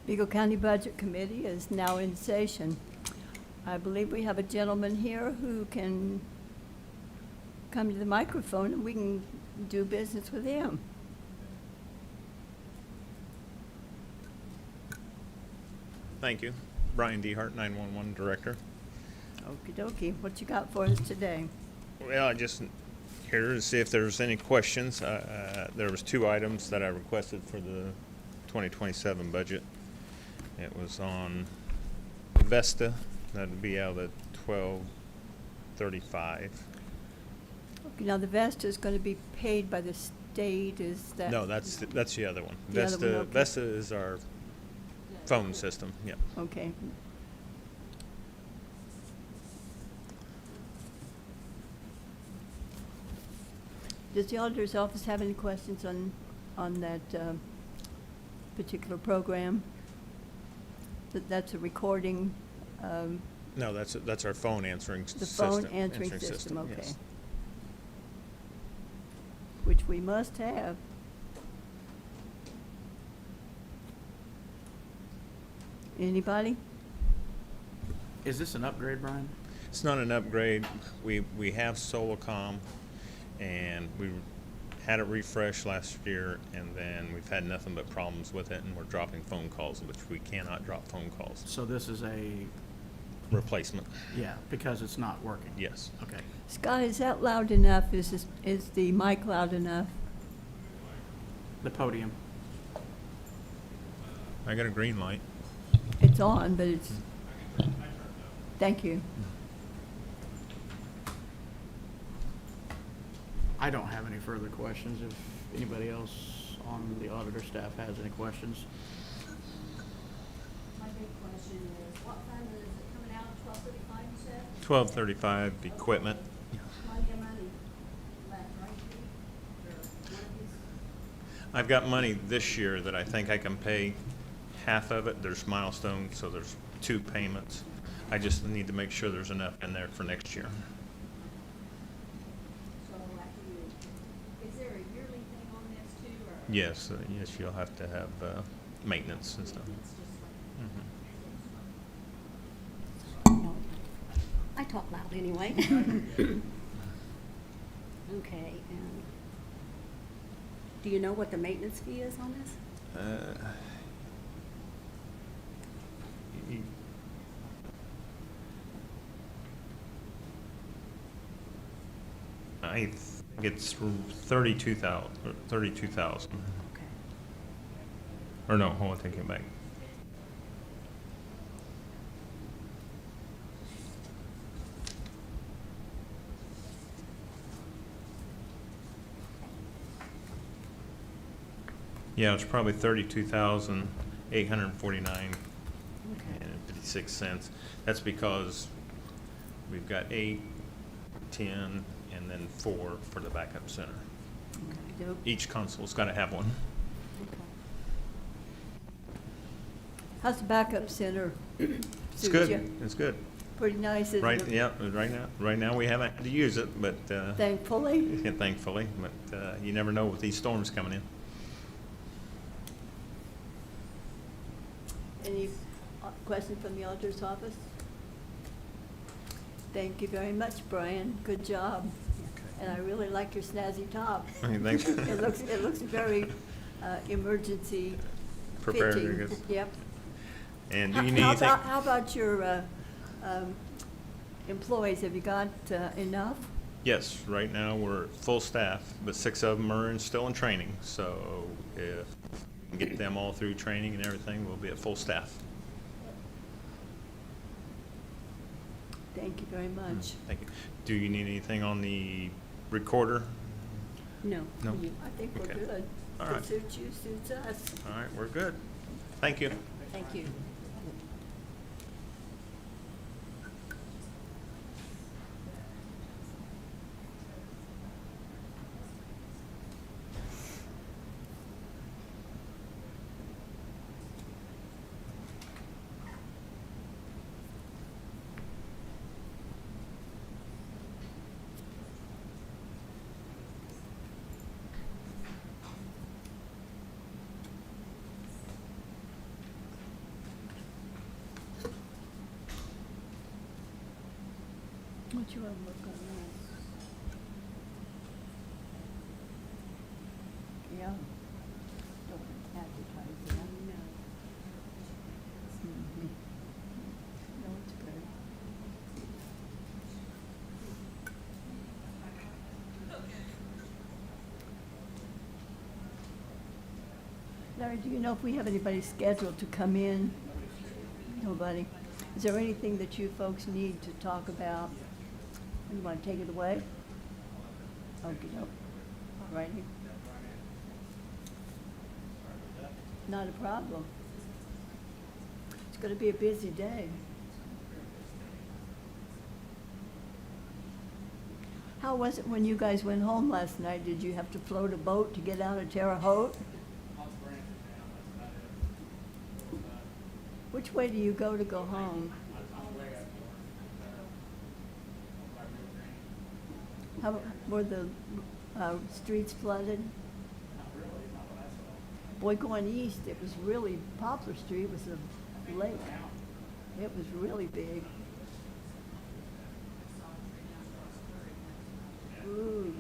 Vigo County Budget Committee is now in session. I believe we have a gentleman here who can come to the microphone and we can do business with him. Thank you. Brian Dehart, 911 Director. Okie dokie, what you got for us today? Well, I just here to see if there's any questions. There was 2 items that I requested for the 2027 budget. It was on Vesta, that'd be out of the 1235. Okay, now the Vesta is going to be paid by the state, is that? No, that's the other one. The other one, okay. Vesta is our phone system, yeah. Okay. Does the auditor's office have any questions on that particular program? That's a recording, No, that's our phone answering the system. phone answering system, okay. Yes. Which we must have. Anybody? Is this an upgrade, Brian? It's not an upgrade. We have Solacom, and we had it refreshed last year, and then we've had nothing but problems with it, and we're dropping phone calls, which we cannot drop phone calls. So this is a, Replacement, yeah, because it's not working? yes. Okay. Scott, is that loud enough? Is the mic loud enough? The podium. I got a green light. It's on, but it's, thank you. I don't have any further questions. If anybody else on the auditor staff has any questions. My big question is, what fund is it coming out, 1235, you said? 1235 equipment. Plenty of money left, right, Steve? Or one of these? I've got money this year that I think I can pay half of it. There's milestones, so there's 2 payments. I just need to make sure there's enough in there for next year. So after you, is there a yearly thing on this too, or? Yes, yes, you'll have to have maintenance and stuff. It's just Mhm. like. I talk loud anyway. Okay, and do you know what the maintenance fee is on this? Y- I think it's 32,000. Okay. Or no, hold on, take it back. Yeah, it's probably 32,849 Okay. and 56 cents. That's because we've got 8, 10, and then 4 for the backup center. Dope. Each console's got to have one. Okay. How's the backup center? It's Suits good. you? It's good. Pretty nice, isn't Right, it? yeah, right now we haven't had to use it, but Thankfully. yeah, thankfully, but you never know with these storms coming in. Any questions from the auditor's office? Thank you very much, Brian. Good job. And I really like your snazzy top. Thanks. It looks very emergency Prepared, I fitting. guess. Yep. And do you need anything? How about your employees? Have you got enough? Yes, right now we're full staff, but 6 of them are still in training. So if we can get them all through training and everything, we'll be at full staff. Thank you very much. Thank you. Do you need anything on the recorder? No. No? I think we're Okay. good. All If right. it suits you, suits us. All right, we're good. Thank you. Thank you. Don't you want to look on this? Yeah. Don't want to advertise that. No. Mhm. No, it's good. Larry, do you know if we have anybody scheduled to come in? Nobody. Is there anything that you folks need to talk about? You want to take it away? Okey-doke. All righty. Not a problem. It's going to be a busy day. How was it when you guys went home last night? Did you have to float a boat to get out of Terre Haute? Which way do you go to go home? How, were the streets flooded? Boy, going east, it was really, Poplar Street was a lake. It was really big. Ooh.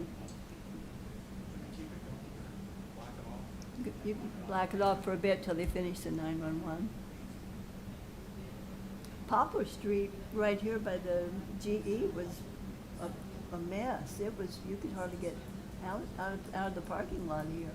You can black it off for a bit till they finish the 911. Poplar Street, right here by the GE, was a mess. It was, you could hardly get out of the parking lot here.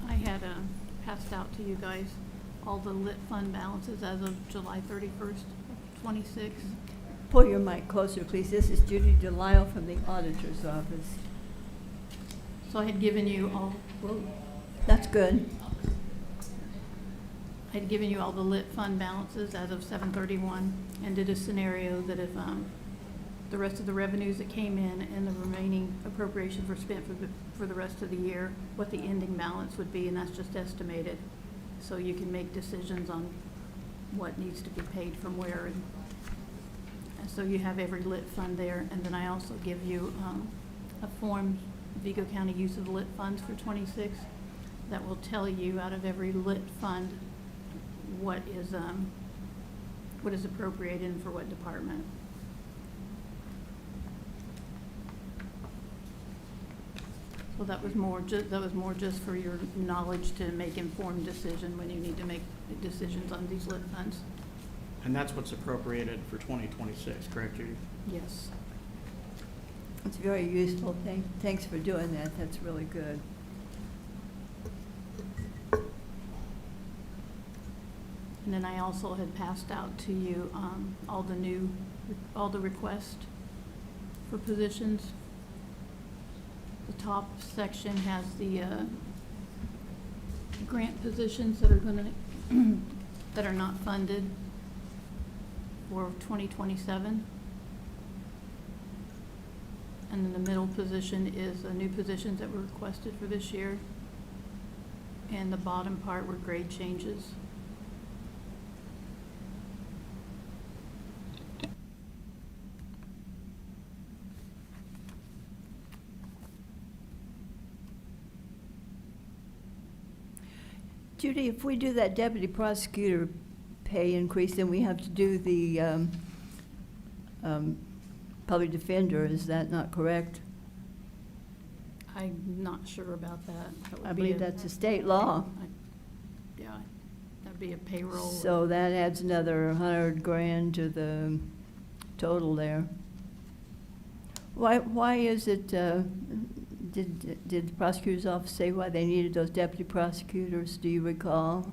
I had passed out to you guys all the lit fund balances as of July 31st, 26. Pull your mic closer, please. This is Judy Delisle from the auditor's office. So I had given you all, That's good. I'd given you all the lit fund balances as of 7/31 and did a scenario that if the rest of the revenues that came in and the remaining appropriations were spent for the rest of the year, what the ending balance would be, and that's just estimated. So you can make decisions on what needs to be paid from where. And so you have every lit fund there. And then I also give you a form, Vigo County use of lit funds for 26, that will tell you out of every lit fund what is appropriated and for what department. So that was more just for your knowledge to make informed decision when you need to make decisions on these lit funds. And that's what's appropriated for 2026, correct, Judy? Yes. It's very useful. Thanks for doing that. That's really good. And then I also had passed out to you all the requests for positions. The top section has the grant positions that are that are not funded for 2027. And then the middle position is the new positions that were requested for this year. And the bottom part were grade changes. Judy, if we do that deputy prosecutor pay increase, then we have to do the public defender. Is that not correct? I'm not sure about that. That would I be believe that's a state law. Yeah, that'd be a payroll. So that adds another 100 grand to the total there. Why is it, did the prosecutor's office say why they needed those deputy prosecutors? Do you recall?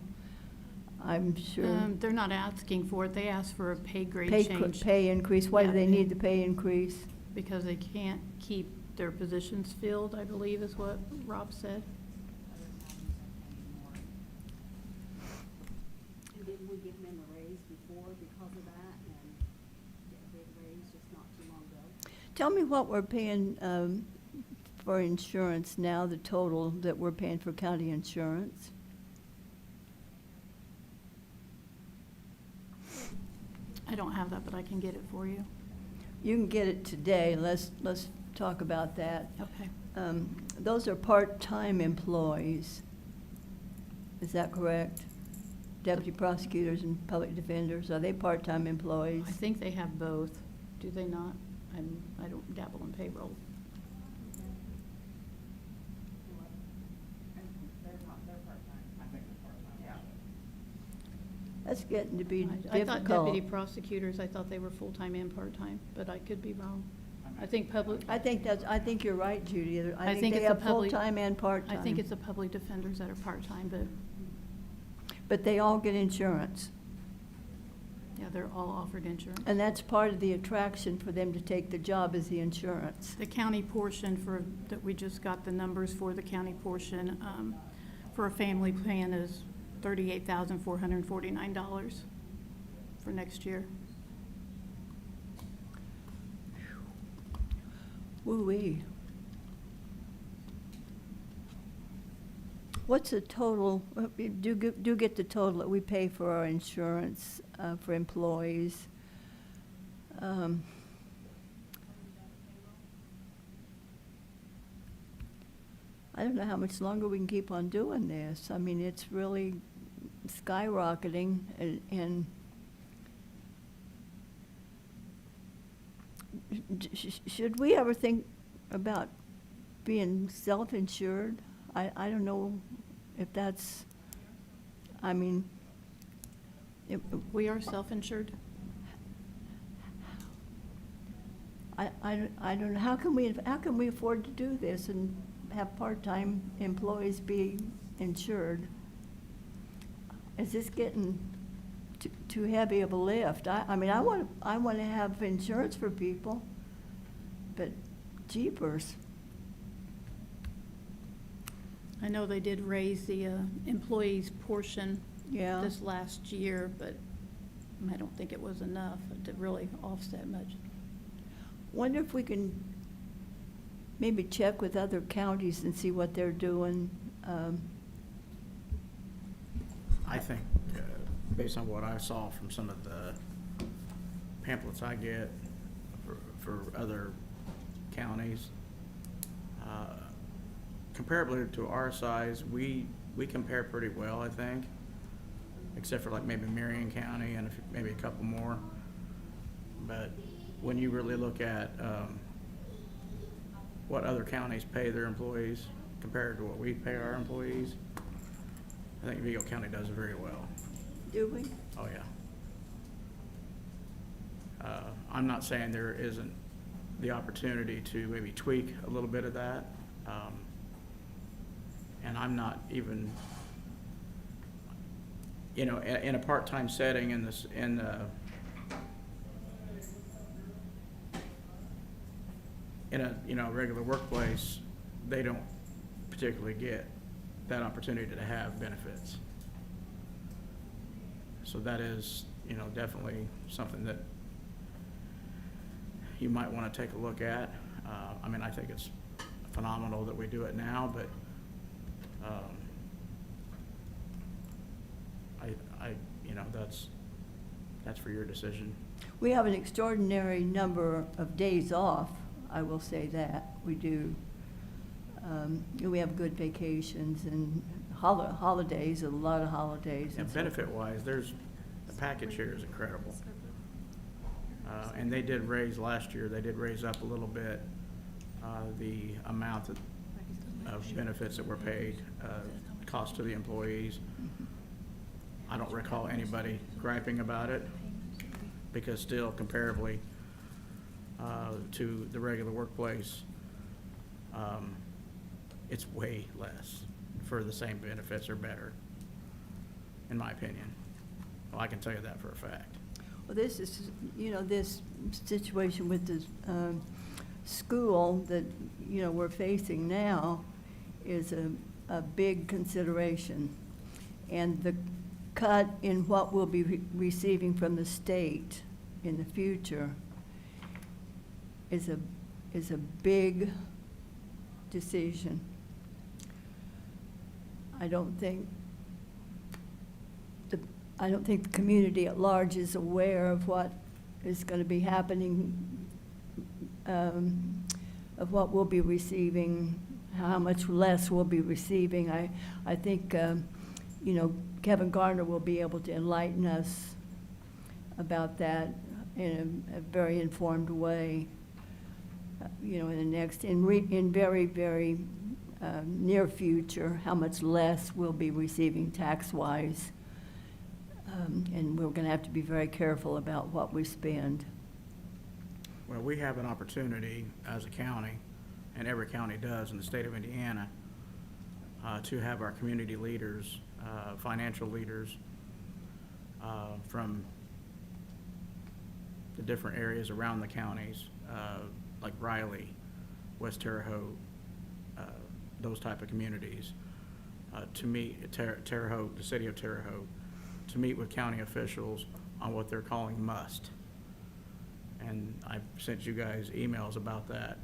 I'm sure. They're not asking for it. They asked for a pay grade change. Pay increase. Why do Yeah. they need the pay increase? Because they can't keep their positions filled, I believe is what Rob said. And didn't we give them a raise before because of that, and a big raise just not too long ago? Tell me what we're paying for insurance now, the total that we're paying for county insurance. I don't have that, but I can get it for you. You can get it today. Let's talk about that. Okay. Those are part-time employees. Is that correct? Deputy prosecutors and public defenders, are they part-time employees? I think they have both. Do they not? I don't dabble in payroll. That's getting to be I thought deputy difficult. prosecutors, I thought they were full-time and part-time, but I could be wrong. I think I think you're right, Judy. I think think they it's a have public- full-time and part-time. I think it's the public defenders that are part-time, but But they all get insurance. yeah, they're all offered insurance. And that's part of the attraction for them to take the job is the insurance. The county portion that we just got the numbers for, the county portion, for a family plan is $38,449 for next year. Woo-wee. What's the total, do get the total that we pay for our insurance for employees? I don't know how much longer we can keep on doing this. I mean, it's really skyrocketing, and should we ever think about being self-insured? I don't know if that's, I mean, We are self-insured. I don't know, how can we afford to do this and have part-time employees be insured? Is this getting too heavy of a lift? I mean, I want to have insurance for people, but jeepers. I know they did raise the employees' portion Yeah. this last year, but I don't think it was enough to really offset much. Wonder if we can maybe check with other counties and see what they're doing. I think, based on what I saw from some of the pamphlets I get for other counties, comparably to our size, we compare pretty well, I think, except for like maybe Marion County and maybe a couple more. But when you really look at what other counties pay their employees compared to what we pay our employees, I think Vigo County does very well. Do we? Oh, yeah. I'm not saying there isn't the opportunity to maybe tweak a little bit of that. And I'm not even, you know, in a part-time setting in a, you know, regular workplace, they don't particularly get that opportunity to have benefits. So that is, you know, definitely something that you might want to take a look at. I mean, I think it's phenomenal that we do it now, but you know, that's for your decision. We have an extraordinary number of days off, I will say that, we do. We have good vacations and holidays, a lot of holidays. And and so forth. benefit-wise, the package here is incredible. And they did raise last year, they did raise up a little bit, the amount of benefits that were paid, cost to the employees. I don't recall anybody griping about it, because still comparably to the regular workplace, it's way less for the same benefits or better, in my opinion. Well, I can tell you that for a fact. Well, this is, you know, this situation with the school that, you know, we're facing now is a big consideration. And the cut in what we'll be receiving from the state in the future is a big decision. I don't think the community at large is aware of what is going to be happening, of what we'll be receiving, how much less we'll be receiving. I think, you know, Kevin Garner will be able to enlighten us about that in a very informed way, you know, in very, very near future, how much less we'll be receiving tax-wise. And we're going to have to be very careful about what we spend. Well, we have an opportunity as a county, and every county does in the state of Indiana, to have our community leaders, financial leaders, from the different areas around the counties, like Riley, West Terre Haute, those type of communities, to meet Terre Haute, the city of Terre Haute, to meet with county officials on what they're calling must. And I've sent you guys emails about that.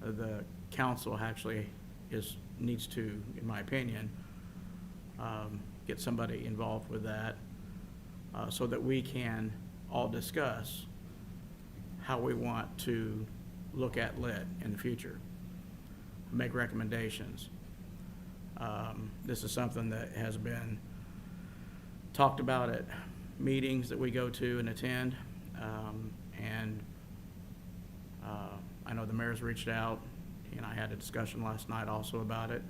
The council actually needs to, in my opinion, get somebody involved with that, so that we can all discuss how we want to look at lit in the future, make recommendations. This is something that has been talked about at meetings that we go to and attend, and I know the mayor's reached out, and I had a discussion last night also about it,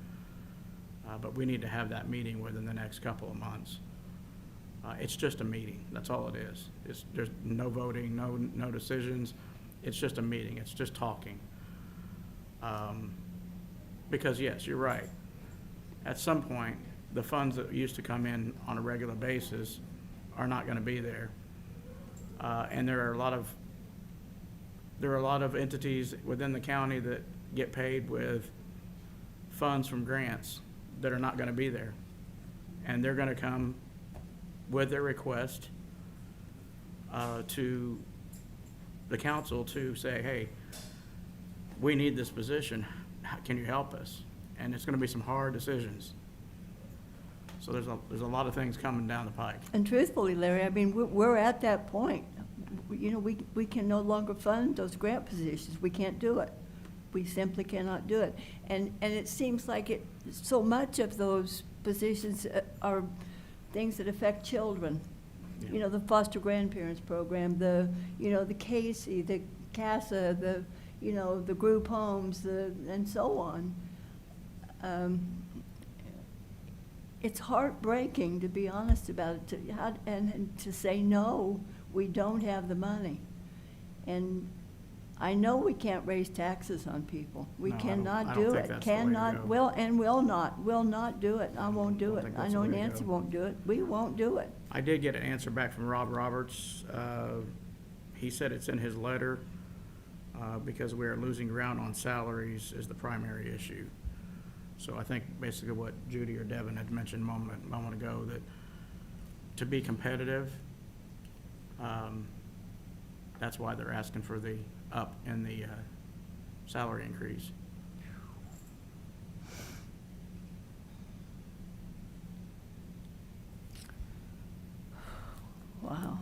but we need to have that meeting within the next couple of months. It's just a meeting, that's all it is. There's no voting, no decisions, it's just a meeting, it's just talking. Because yes, you're right, at some point, the funds that used to come in on a regular basis are not going to be there. And there are a lot of entities within the county that get paid with funds from grants that are not going to be there. And they're going to come with their request to the council to say, hey, we need this position, can you help us? And it's gonna be some hard decisions. So there's a lot of things coming down the pike. And truthfully, Larry, I mean, we're at that point. You know, we can no longer fund those grant positions. We can't do it. We simply cannot do it. And it seems like so much of those positions are things that affect children. Yeah. You know, the foster grandparents program, the CASE, the CASA, the group homes, and so on. It's heartbreaking, to be honest about it, and to say, no, we don't have the money. And I know we can't raise taxes on people. We No, I cannot don't do think it. that's the way to Cannot, go. will not do it. I won't do Don't it. think I that's the know way to Nancy go. won't do it. We won't do it. I did get an answer back from Rob Roberts. He said it's in his letter, because we are losing ground on salaries is the primary issue. So I think basically what Judy or Devin had mentioned a moment ago, that to be competitive, that's why they're asking for the up in the salary increase. Wow.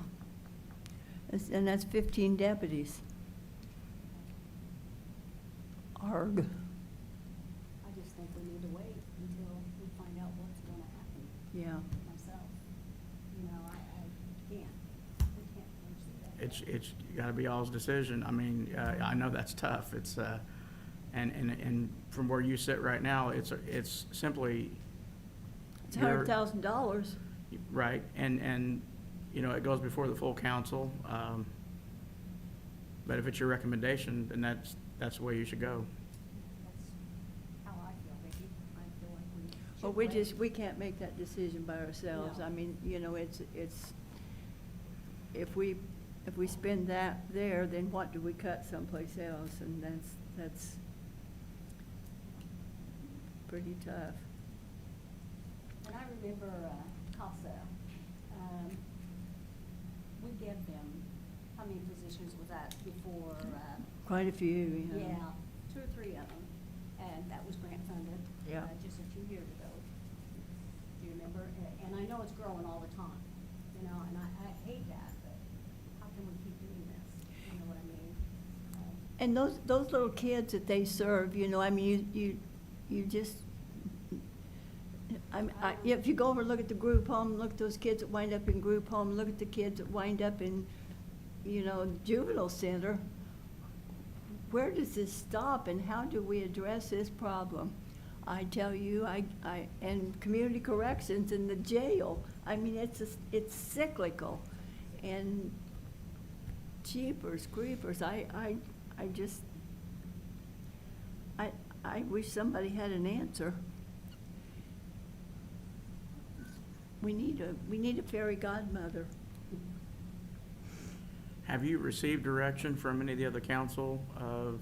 And that's 15 deputies. Arg. I just think we need to wait until we find out what's gonna happen Yeah. myself. You know, I can't, we can't foresee that. It's gotta be y'all's decision. I mean, I know that's tough. It's, and from where you sit right now, it's simply. It's your- $100,000. Right, and, you know, it goes before the full council. But if it's your recommendation, then that's the way you should go. That's how I feel, Vicki. I feel like we should Well, wait. we can't make that decision by ourselves. No. I mean, you know, if we spend that there, then what do we cut someplace else? And that's pretty tough. And I remember CASA, we gave them, how many positions was that before? Quite a few, Yeah, 2 or 3 of them, and that was grant funded. Yeah. Just a few years ago. Do you remember? And I know it's growing all the time, you know, and I hate that, but how can we keep doing this? You know what I mean? And those little kids that they serve, you know, I mean, you just, if you go over and look at the group home, look at those kids that wind up in group home, look at the kids that wind up in, you know, juvenile center, where does this stop and how do we address this problem? I tell you, and community corrections in the jail, I mean, it's cyclical. And jeepers creepers, I wish somebody had an answer. We need a fairy godmother. Have you received direction from any of the other council of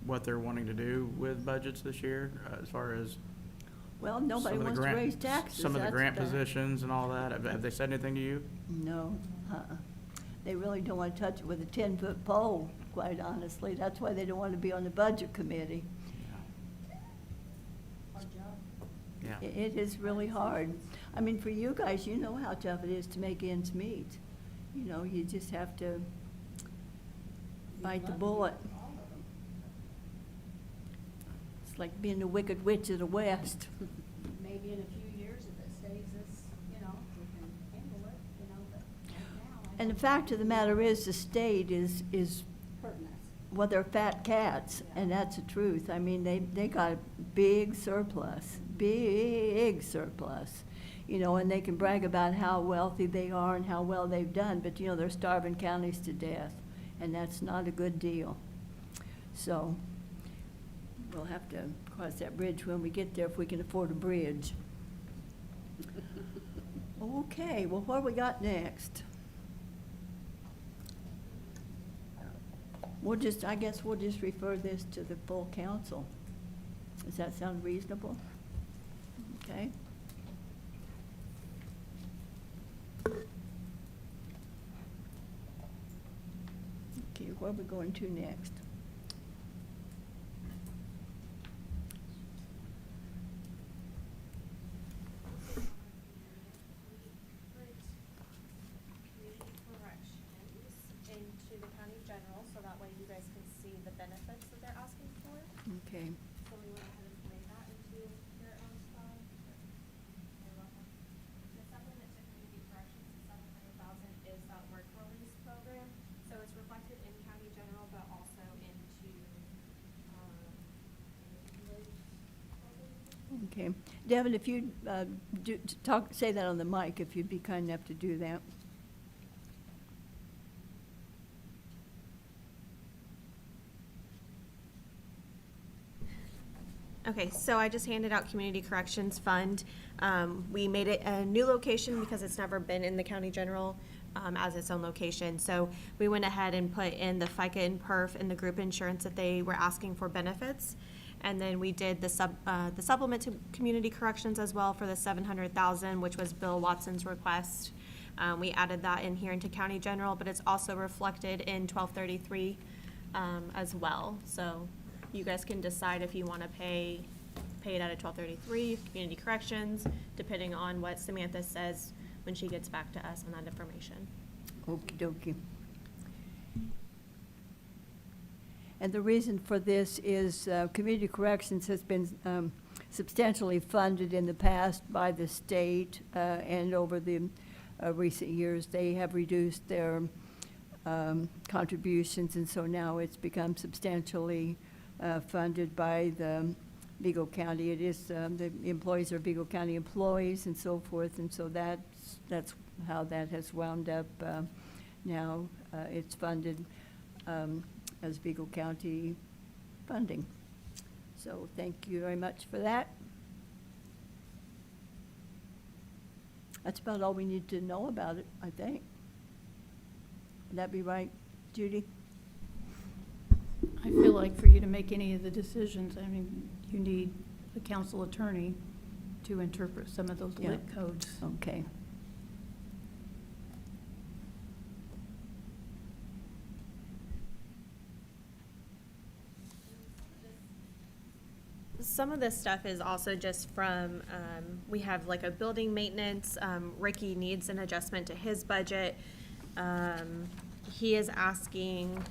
what they're wanting to do with budgets this year, as far as? Well, nobody some of the wants to grant- raise taxes. Some of the that's grant positions and all that, have they said anything to you? No, They really don't want to touch it with a 10-foot pole, quite honestly. That's why they don't want to be on the budget committee. Our job. Yeah. It is really hard. I mean, for you guys, you know how tough it is to make ends meet. You know, you just have to bite the bullet. All of them. It's like being the Wicked Witch of the West. Maybe in a few years, if it stays this, you know, we can handle it, you know, but right now, I And the don't- fact of the matter is, the state is, hurting us. well, they're fat cats, and that's the truth. I mean, they got a big surplus, you know, and they can brag about how wealthy they are and how well they've done, but, you know, they're starving counties to death, and that's not a good deal. So we'll have to cross that bridge when we get there, if we can afford a bridge. Okay, well, what we got next? I guess we'll just refer this to the full council. Does that sound reasonable? Okay. where are we going to next? Community corrections into the county general, so that way you guys can see the benefits that they're asking for. Okay. So we went ahead and made that into your own style. You're welcome. The supplement to community corrections, the 700,000 is that work release program. So it's reflected in county general, but also into, Okay. Devin, if you'd say that on the mic, if you'd be kind enough to do that. Okay, so I just handed out Community Corrections Fund. We made it a new location because it's never been in the county general as its own location. So we went ahead and put in the FICA and PERF and the group insurance that they were asking for benefits. And then we did the supplement to Community Corrections as well for the 700,000, which was Bill Watson's request. We added that in here into county general, but it's also reflected in 1233 as well. So you guys can decide if you want to pay it out of 1233, community corrections, depending on what Samantha says when she gets back to us on that information. Okey dokey. And the reason for this is community corrections has been substantially funded in the past by the state, and over the recent years, they have reduced their contributions, and so now it's become substantially funded by the Vigo County. It is, the employees are Vigo County employees and so forth, and so that's how that has wound up. Now it's funded as Vigo County funding. So thank you very much for that. That's about all we need to know about it, I think. Would that be right, Judy? I feel like for you to make any of the decisions, I mean, you need the council attorney to interpret some of those Yeah. lit codes. Okay. Some of this stuff is also just from, we have like a building maintenance. Ricky needs an adjustment to his budget. He is asking,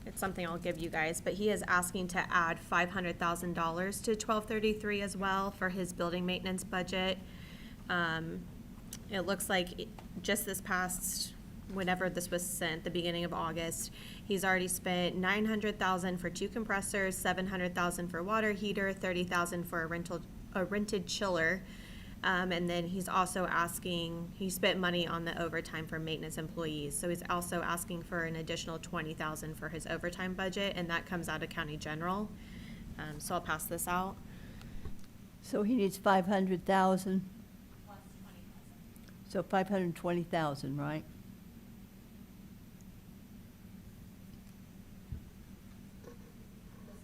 it's something I'll give you guys, but he is asking to add $500,000 to 1233 as well for his building maintenance budget. It looks like just this past, whenever this was sent, the beginning of August, he's already spent $900,000 for 2 compressors, $700,000 for water heater, $30,000 for a rented chiller. And then he's also asking, he spent money on the overtime for maintenance employees. So he's also asking for an additional $20,000 for his overtime budget, and that comes out of county general. So I'll pass this out. So he needs 500,000, Plus 20,000. so 520,000, right? This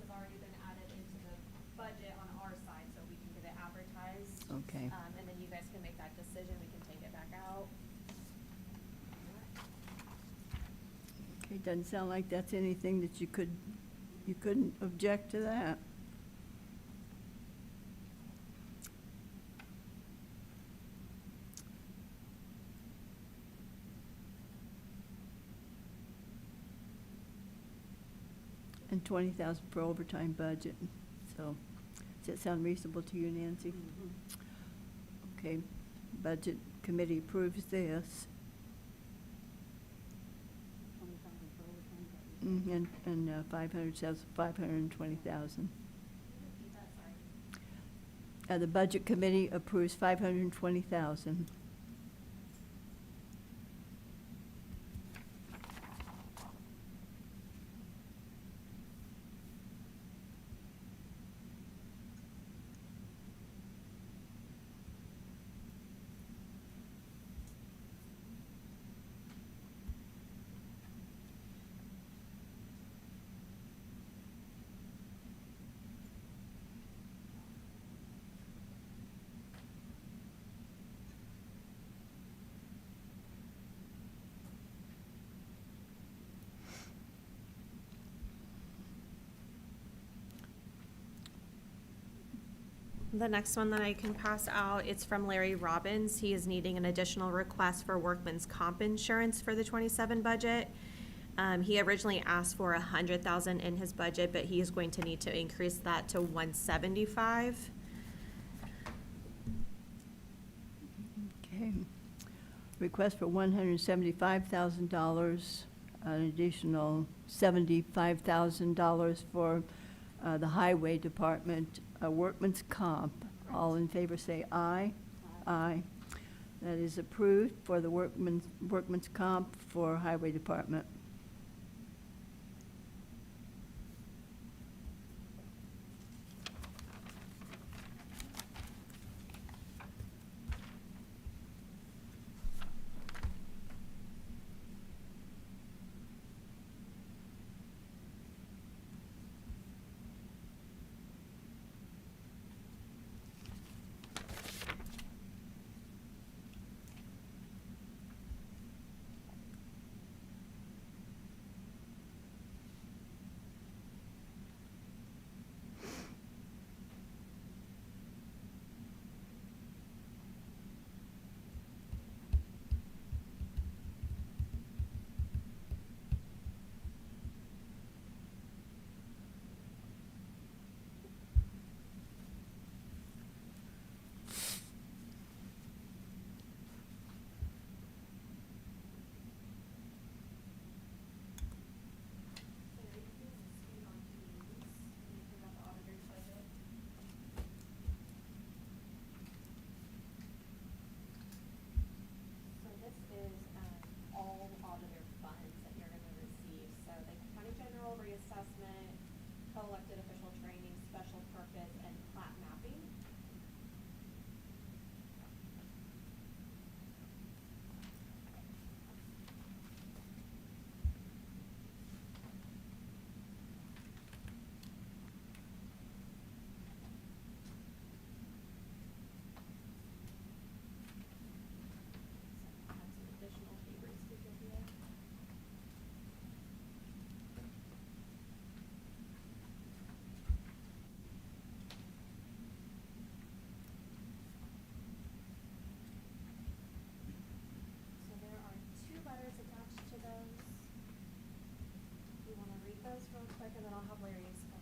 has already been added into the budget on our side, so we can get it advertised. Okay. And then you guys can make that decision, we can take it back out. Okay, doesn't sound like that's anything that you couldn't object to that. And 20,000 for overtime budget. So, does that sound reasonable to you, Nancy? Okay, budget committee approves this. And 520,000. Repeat that, sorry. The budget committee approves 520,000. The next one that I can pass out, it's from Larry Robbins. He is needing an additional request for workman's comp insurance for the 27 budget. He originally asked for 100,000 in his budget, but he is going to need to increase that to 175. Okay. Request for $175,000, an additional $75,000 for the Highway Department, workman's comp. All in favor say aye. Aye. That is approved for the workman's comp for Highway Department. So this is all auditor funds that you're gonna receive. So the county general reassessment, co-elected official training, special purpose, and plat mapping. So I have some additional papers to give you. So there are two letters attached to those. You wanna read those real quick, and then I'll have Larry explain.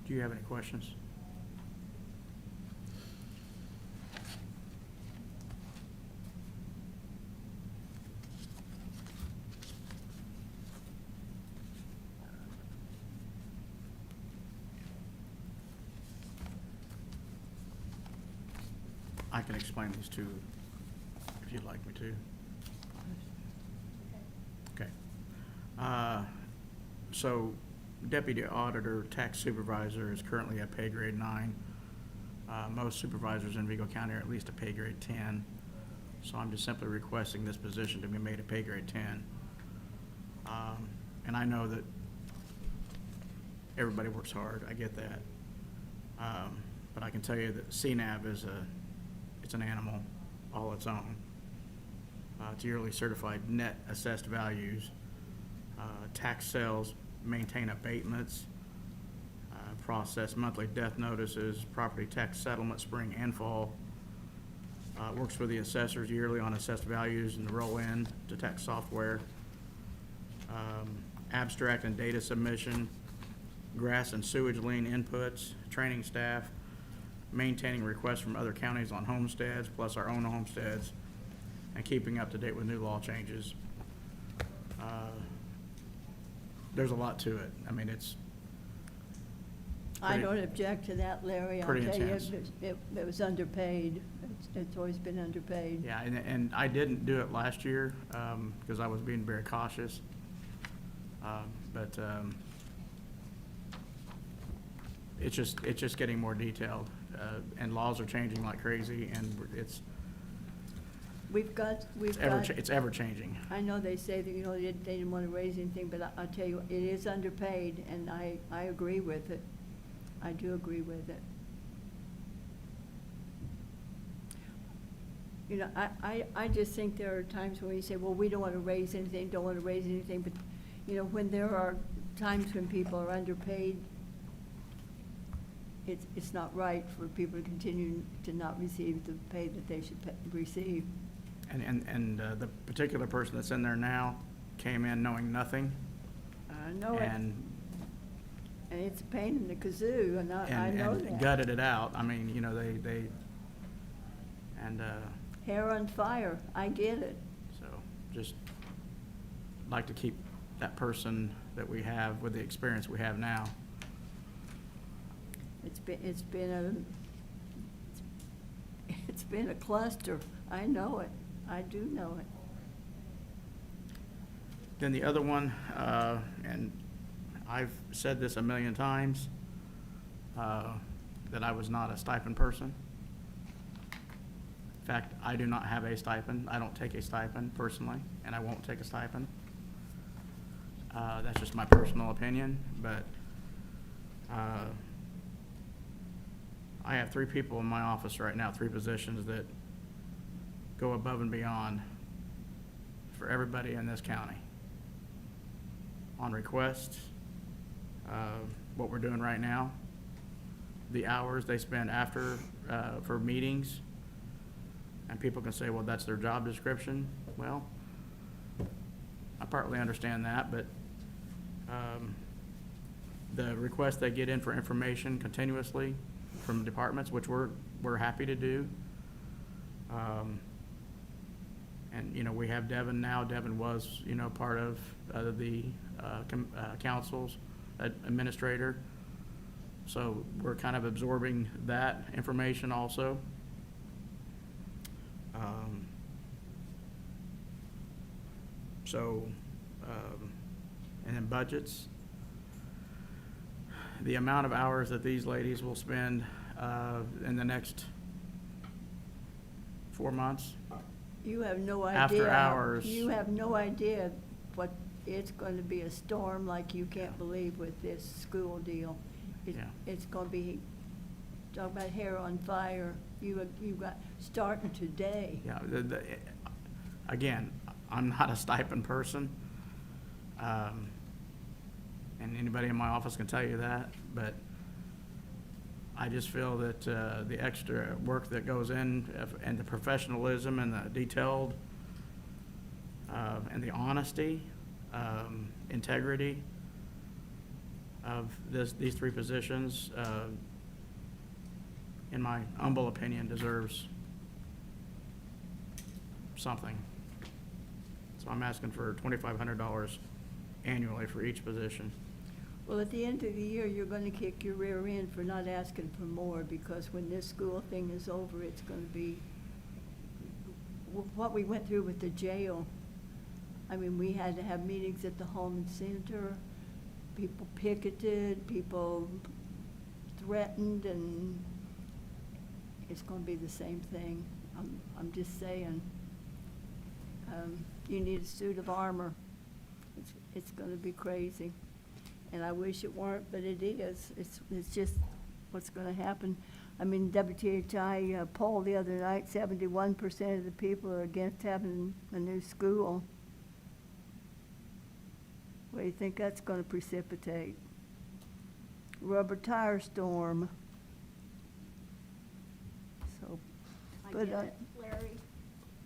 Do you have any questions? I can explain these two if you'd like me to. Okay. So deputy auditor, tax supervisor is currently at pay grade 9. Most supervisors in Vigo County are at least a pay grade 10. So I'm just simply requesting this position to be made a pay grade 10. And I know that everybody works hard, I get that. But I can tell you that CNAB is it's an animal all its own. It's yearly certified net assessed values, tax sales, maintain abatements, process monthly death notices, property tax settlement spring and fall. Works for the assessors yearly on assessed values and the roll-in to tax software. Abstract and data submission, grass and sewage lien inputs, training staff, maintaining requests from other counties on homesteads, plus our own homesteads, and keeping up to date with new law changes. There's a lot to it. I mean, it's I pretty- don't object to that, Larry. I'll pretty tell you, intense. it was underpaid. It's always been underpaid. Yeah, and I didn't do it last year, because I was being very cautious. But it's just getting more detailed, and laws are changing like crazy, and it's We've got, it's ever changing. I know they say that, they didn't want to raise anything, but I'll tell you, it is underpaid, and I agree with it. I do agree with it. I just think there are times when you say, well, we don't want to raise anything, but, when there are times when people are underpaid, it's not right for people to continue to not receive the pay that they should receive. And the particular person that's in there now came in knowing nothing. I know it, And and it's a pain in the kazoo, and I know and that. gutted it out. I mean, they and Hair on fire, I get it. so just like to keep that person that we have with the experience we have now. It's been a cluster, I know it, I do know it. Then the other one, and I've said this a million times, that I was not a stipend person. In fact, I do not have a stipend. I don't take a stipend personally, and I won't take a stipend. That's just my personal opinion, but I have 3 people in my office right now, 3 positions that go above and beyond for everybody in this county. On request, what we're doing right now, the hours they spend after, for meetings, and people can say, well, that's their job description. Well, I partly understand that, but the requests they get in for information continuously from departments, which we're happy to do. And, we have Devin now. Devin was, part of the council's administrator. So we're kind of absorbing that information also. And then budgets. The amount of hours that these ladies will spend in the next 4 months. You have no idea. After hours. You have no idea what, it's going to be a storm like you can't believe with this school deal. Yeah. It's going to be, talk about hair on fire, you got, starting today. Yeah, again, I'm not a stipend person. And anybody in my office can tell you that, but I just feel that the extra work that goes in and the professionalism and the detailed and the honesty, integrity, of these three positions, in my humble opinion, deserves something. So I'm asking for $2,500 annually for each position. Well, at the end of the year, you're gonna kick your rear end for not asking for more, because when this school thing is over, it's gonna be what we went through with the jail. I mean, we had to have meetings at the home center, people picketed, people threatened, and it's gonna be the same thing. I'm just saying. You need a suit of armor. It's gonna be crazy. And I wish it weren't, but it is. It's just what's gonna happen. I mean, WTHI poll the other night, 71% of the people are against having a new school. What do you think that's gonna precipitate? Rubber tire storm. So, I but, get it, Larry,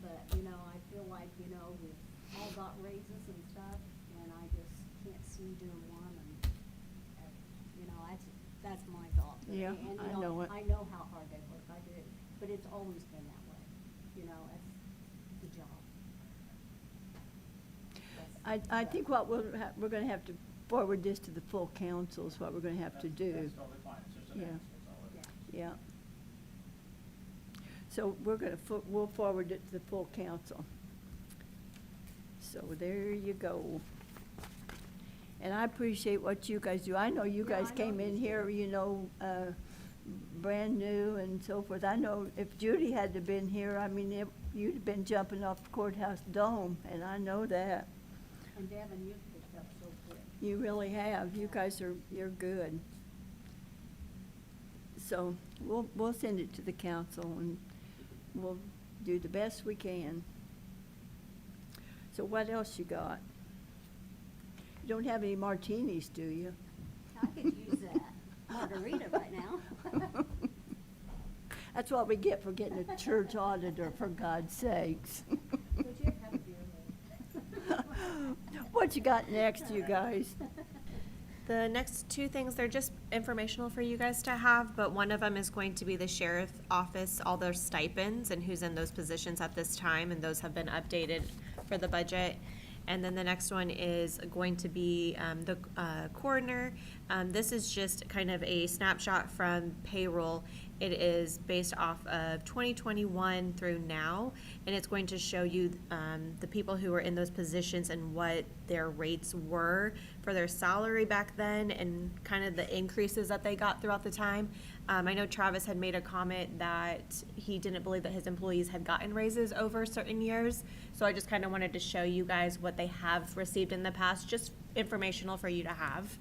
but, you know, I feel like, you know, we've all got raises and stuff, and I just can't see doing one, and, you know, that's my thought. But- Yeah, and, I you know it. I know how hard they work, I do, but it's always been that way, you know, it's the job. I think what we're gonna have to forward this to the full council is what we're gonna have to do. That's totally fine, it's just an Yeah. ask, that's all it is. Yeah. So we're gonna, we'll forward it to the full council. So there you go. And I appreciate what you guys do. I know you Yeah, guys I know came in you here, do. you know, brand new and so forth. I know if Judy had to been here, I mean, you'd have been jumping off the courthouse dome, and I know that. And Devin, you've picked up so quick. You really have. You guys you're good. So we'll send it to the council and we'll do the best we can. So what else you got? You don't have any martinis, do you? I could use that margarita right now. That's what we get for getting a church auditor, for God's sakes. Would you have a beer later? What you got next, you guys? The next two things, they're just informational for you guys to have, but one of them is going to be the sheriff's office, all their stipends and who's in those positions at this time, and those have been updated for the budget. And then the next one is going to be the coroner. This is just kind of a snapshot from payroll. It is based off of 2021 through now, and it's going to show you the people who were in those positions and what their rates were for their salary back then and kind of the increases that they got throughout the time. I know Travis had made a comment that he didn't believe that his employees had gotten raises over certain years. So I just kind of wanted to show you guys what they have received in the past, just informational for you to have.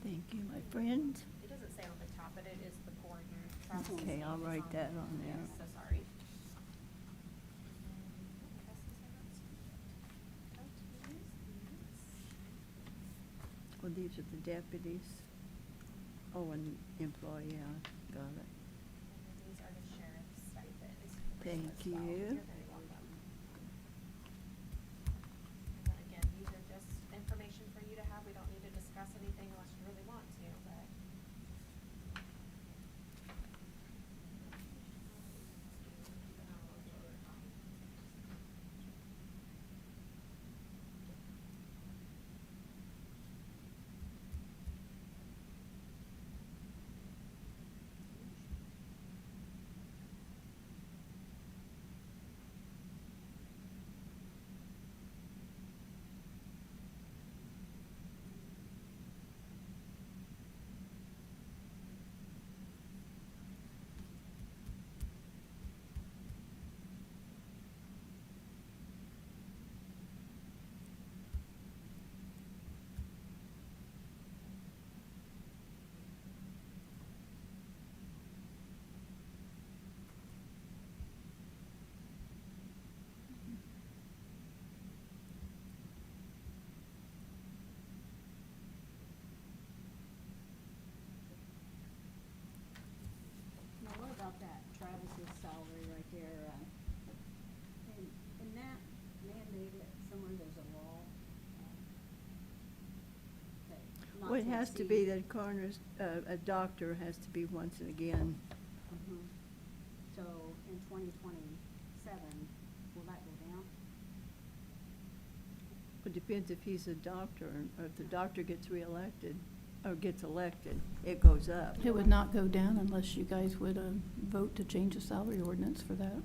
Thank you, my friend. It doesn't say on the top, but it is the coroner. Okay, I'll write that on there. So sorry. Well, these are the deputies. Oh, and employee, yeah, got it. These are the sheriff's stipends. Thank as well. you. You're very welcome. And then again, these are just information for you to have. We don't need to discuss anything unless you really want to, but. Well, it has to be that coroner's, a doctor has to be once and again. Mhm. So in 2027, will that go down? It depends if he's a doctor, or if the doctor gets reelected, or gets elected, it goes up. It would not go down unless you guys would vote to change the salary ordinance for that.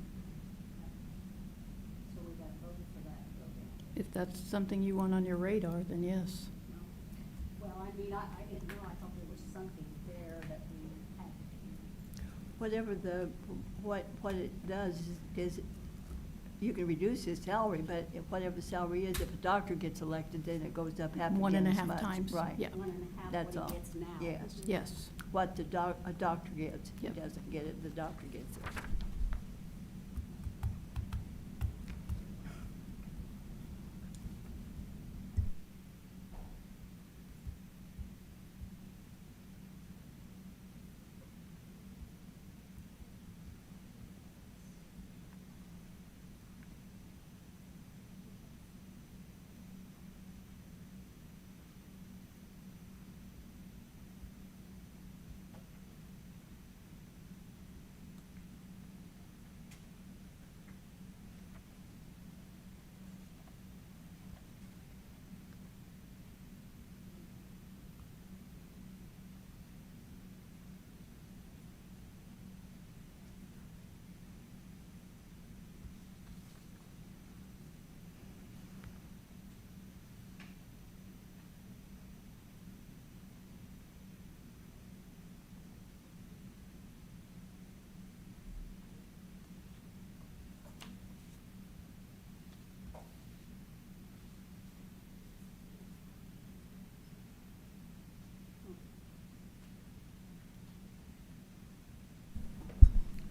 So we got voted for that to go down? If that's something you want on your radar, then yes. No? Well, I mean, I didn't know, I thought there was something there that we had to do. Whatever what it does is you can reduce his salary, but if whatever the salary is, if a doctor gets elected, then it goes up half One again and a as half much. times, Right. yeah. 1.5 That's what all. he gets now. Yes. Yes. What a doctor gets. If he Yep. doesn't get it, the doctor gets it.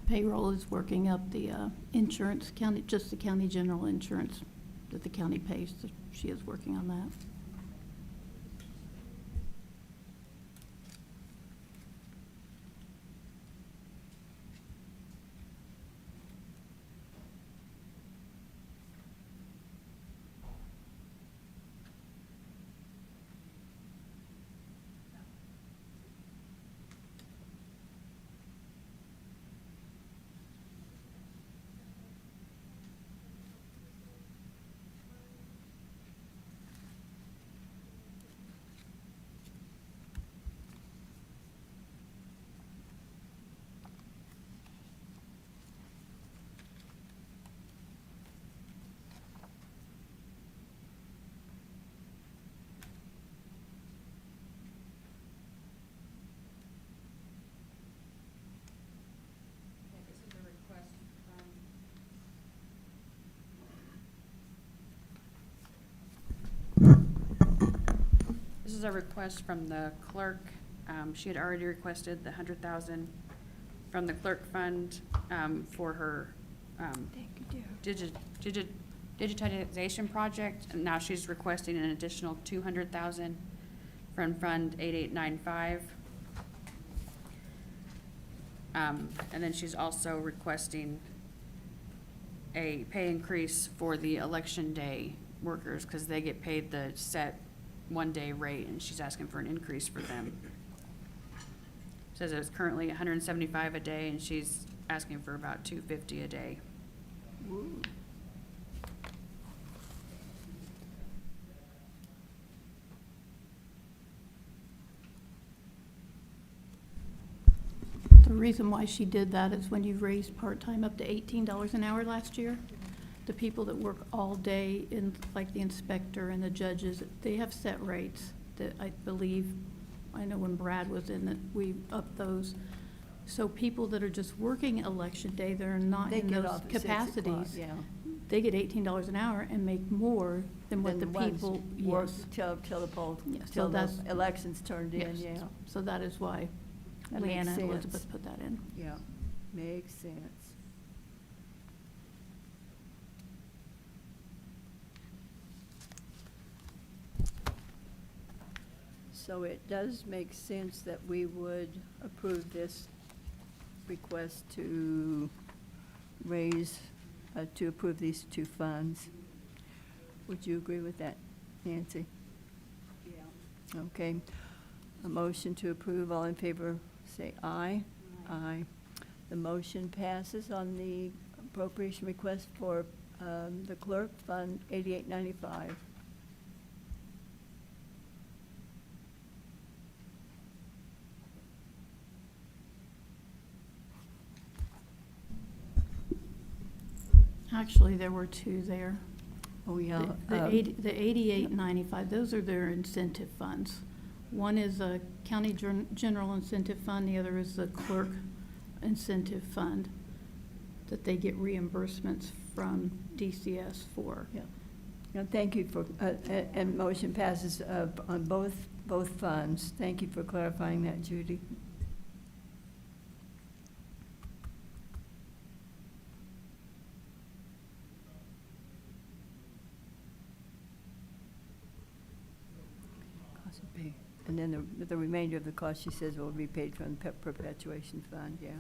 Payroll is working up the insurance, just the county general insurance that the county pays. So she is working on that. This is a request from This is a request from the clerk. She had already requested the 100,000 from the clerk fund, for her, digitization project, and now she's requesting an additional 200,000 from Fund 8895. And then she's also requesting a pay increase for the election day workers, because they get paid the set one-day rate, and she's asking for an increase for them. Says it's currently 175 a day, and she's asking for about 250 a day. Woo. The reason why she did that is when you raised part-time up to $18 an hour last year, the people that work all day, in like the inspector and the judges, they have set rates that I believe, I know when Brad was in it, we upped those. So people that are just working election day, that are not They in get those off at 6 o'clock, capacities, yeah. they get $18 an hour and make more than what Then the ones people, work yes. till the poll, Yeah, so till the that's- election's turned in, Yes. yeah. So that is why That makes Leanna and sense. Elizabeth put that in. Yeah, makes sense. So it does make sense that we would approve this request to raise, to approve these two funds. Would you agree with that, Nancy? Yeah. Okay. A motion to approve, all in favor, say aye. Aye. The motion passes on the appropriation request for the clerk, Fund 8895. Actually, there were two there. Oh, yeah. The 8895, those are their incentive funds. One is a county general incentive fund, the other is the clerk incentive fund that they get reimbursements from DCS for. Yeah. Now, thank you for, and motion passes on both funds. Thank you for clarifying that, Judy. Cost will be- And then the remainder of the cost, she says, will be paid from the perpetuation fund, yeah.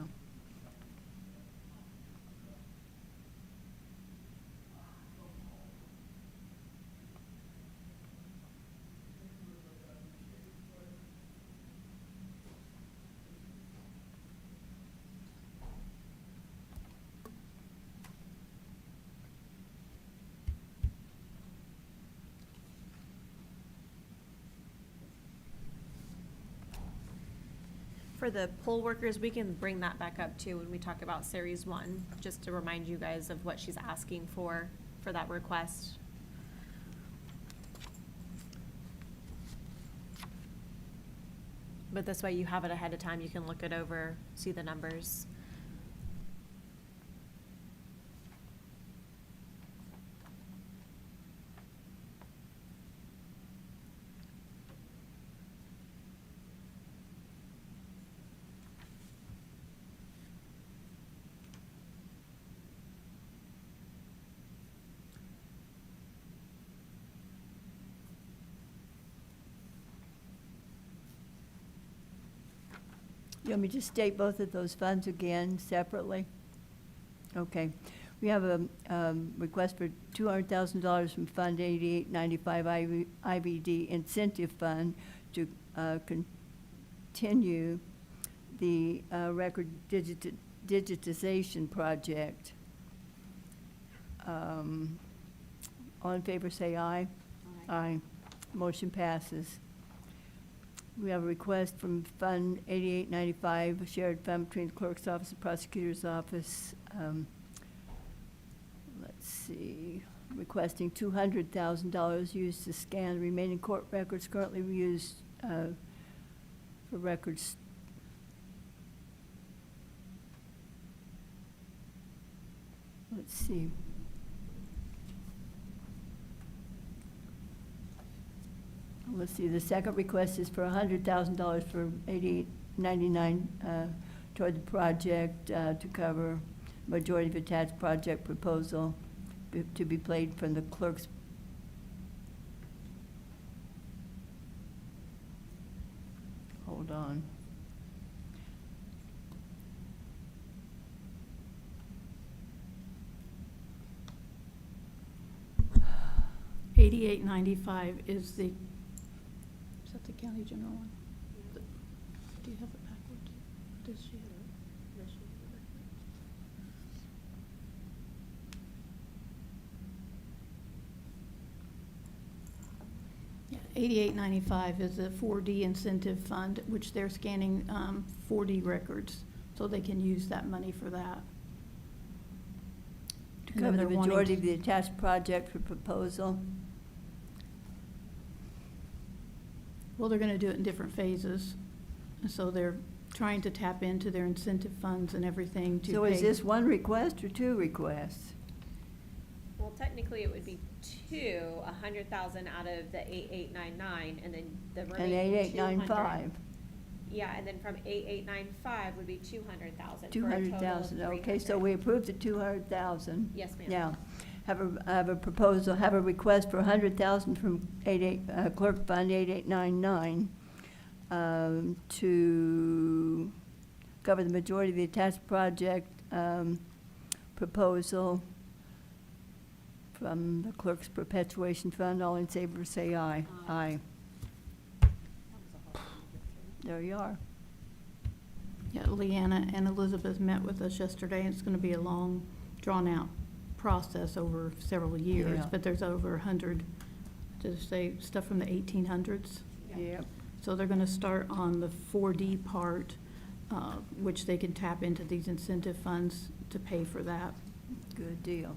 For the poll workers, we can bring that back up too when we talk about Series 1, just to remind you guys of what she's asking for that request. But this way you have it ahead of time, you can look it over, see the numbers. You want me to state both of those funds again separately? Okay. We have a request for $200,000 from Fund 8895 IVD Incentive Fund to continue the record digitization project. All in favor, say aye. Aye. Motion passes. We have a request from Fund 8895, a shared fund between the clerk's office and prosecutor's office. Let's see, requesting $200,000 used to scan the remaining court records currently used for records. Let's see. Let's see, the second request is for $100,000 for 8899 toward the project to cover majority of attached project proposal to be played from the clerk's. Hold on. $8895 is the, is that the county general one? Do you have it backwards? Does she have it? Yeah, 8895 is a 4D incentive fund, which they're scanning 4D records, so they can use that money for that. To And then cover the they're wanting majority to- of the attached project for proposal. Well, they're gonna do it in different phases, and so they're trying to tap into their incentive funds and everything to pay. So is this one request or two requests? Well, technically, it would be 100,000 out of the 8899, and then the And remaining 8895? Yeah, and then from 8895 would be 200,000. 200,000, okay, so we approved the 200,000. Yes, ma'am. Now, have a proposal, have a request for 100,000 from Clerk Fund 8899 to cover the majority of the attached project proposal from the Clerk's Perpetuation Fund. All in favor, say aye. Aye. There you are. Yeah, Leanna and Elizabeth met with us yesterday, and it's gonna be a long, drawn-out process over several years, Yeah. but there's over 100, to say, stuff from the 1800s. Yep. So they're gonna start on the 4D part, which they can tap into these incentive funds to pay for that. Good deal.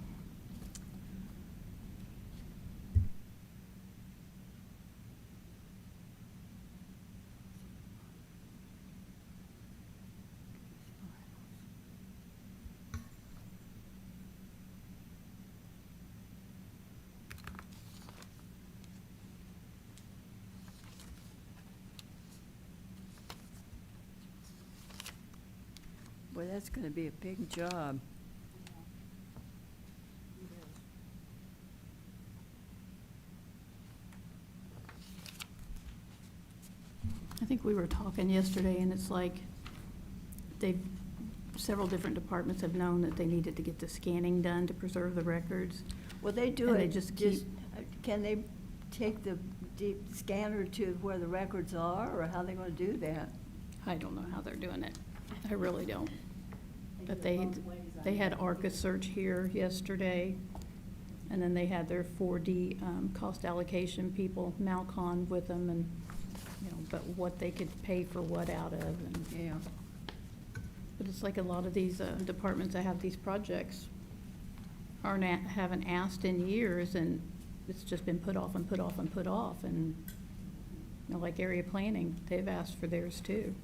Boy, that's gonna be a big job. I think we were talking yesterday, and it's like, several different departments have known that they needed to get the scanning done to preserve the records. Well, they do And it. they just keep- Can they take the deep scanner to where the records are, or how they gonna do that? I don't know how they're doing it. I really don't. But do it they, both ways, I they had think. ARCA search here yesterday, and then they had their 4D cost allocation people, Malcon, with them, and, you know, but what they could pay for what out of, and, Yeah. but it's like a lot of these departments that have these projects haven't asked in years, and it's just been put off and put off and put off, and, you know, like area planning, they've asked for theirs too.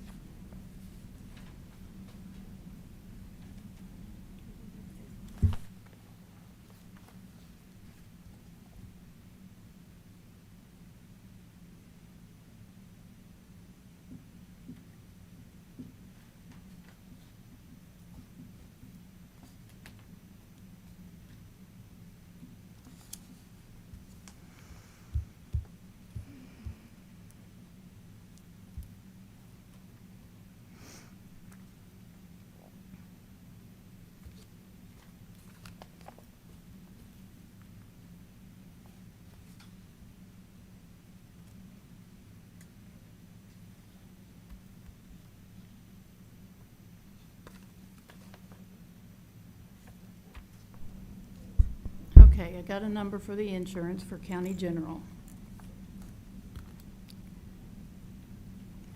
Okay, I got a number for the insurance for county general.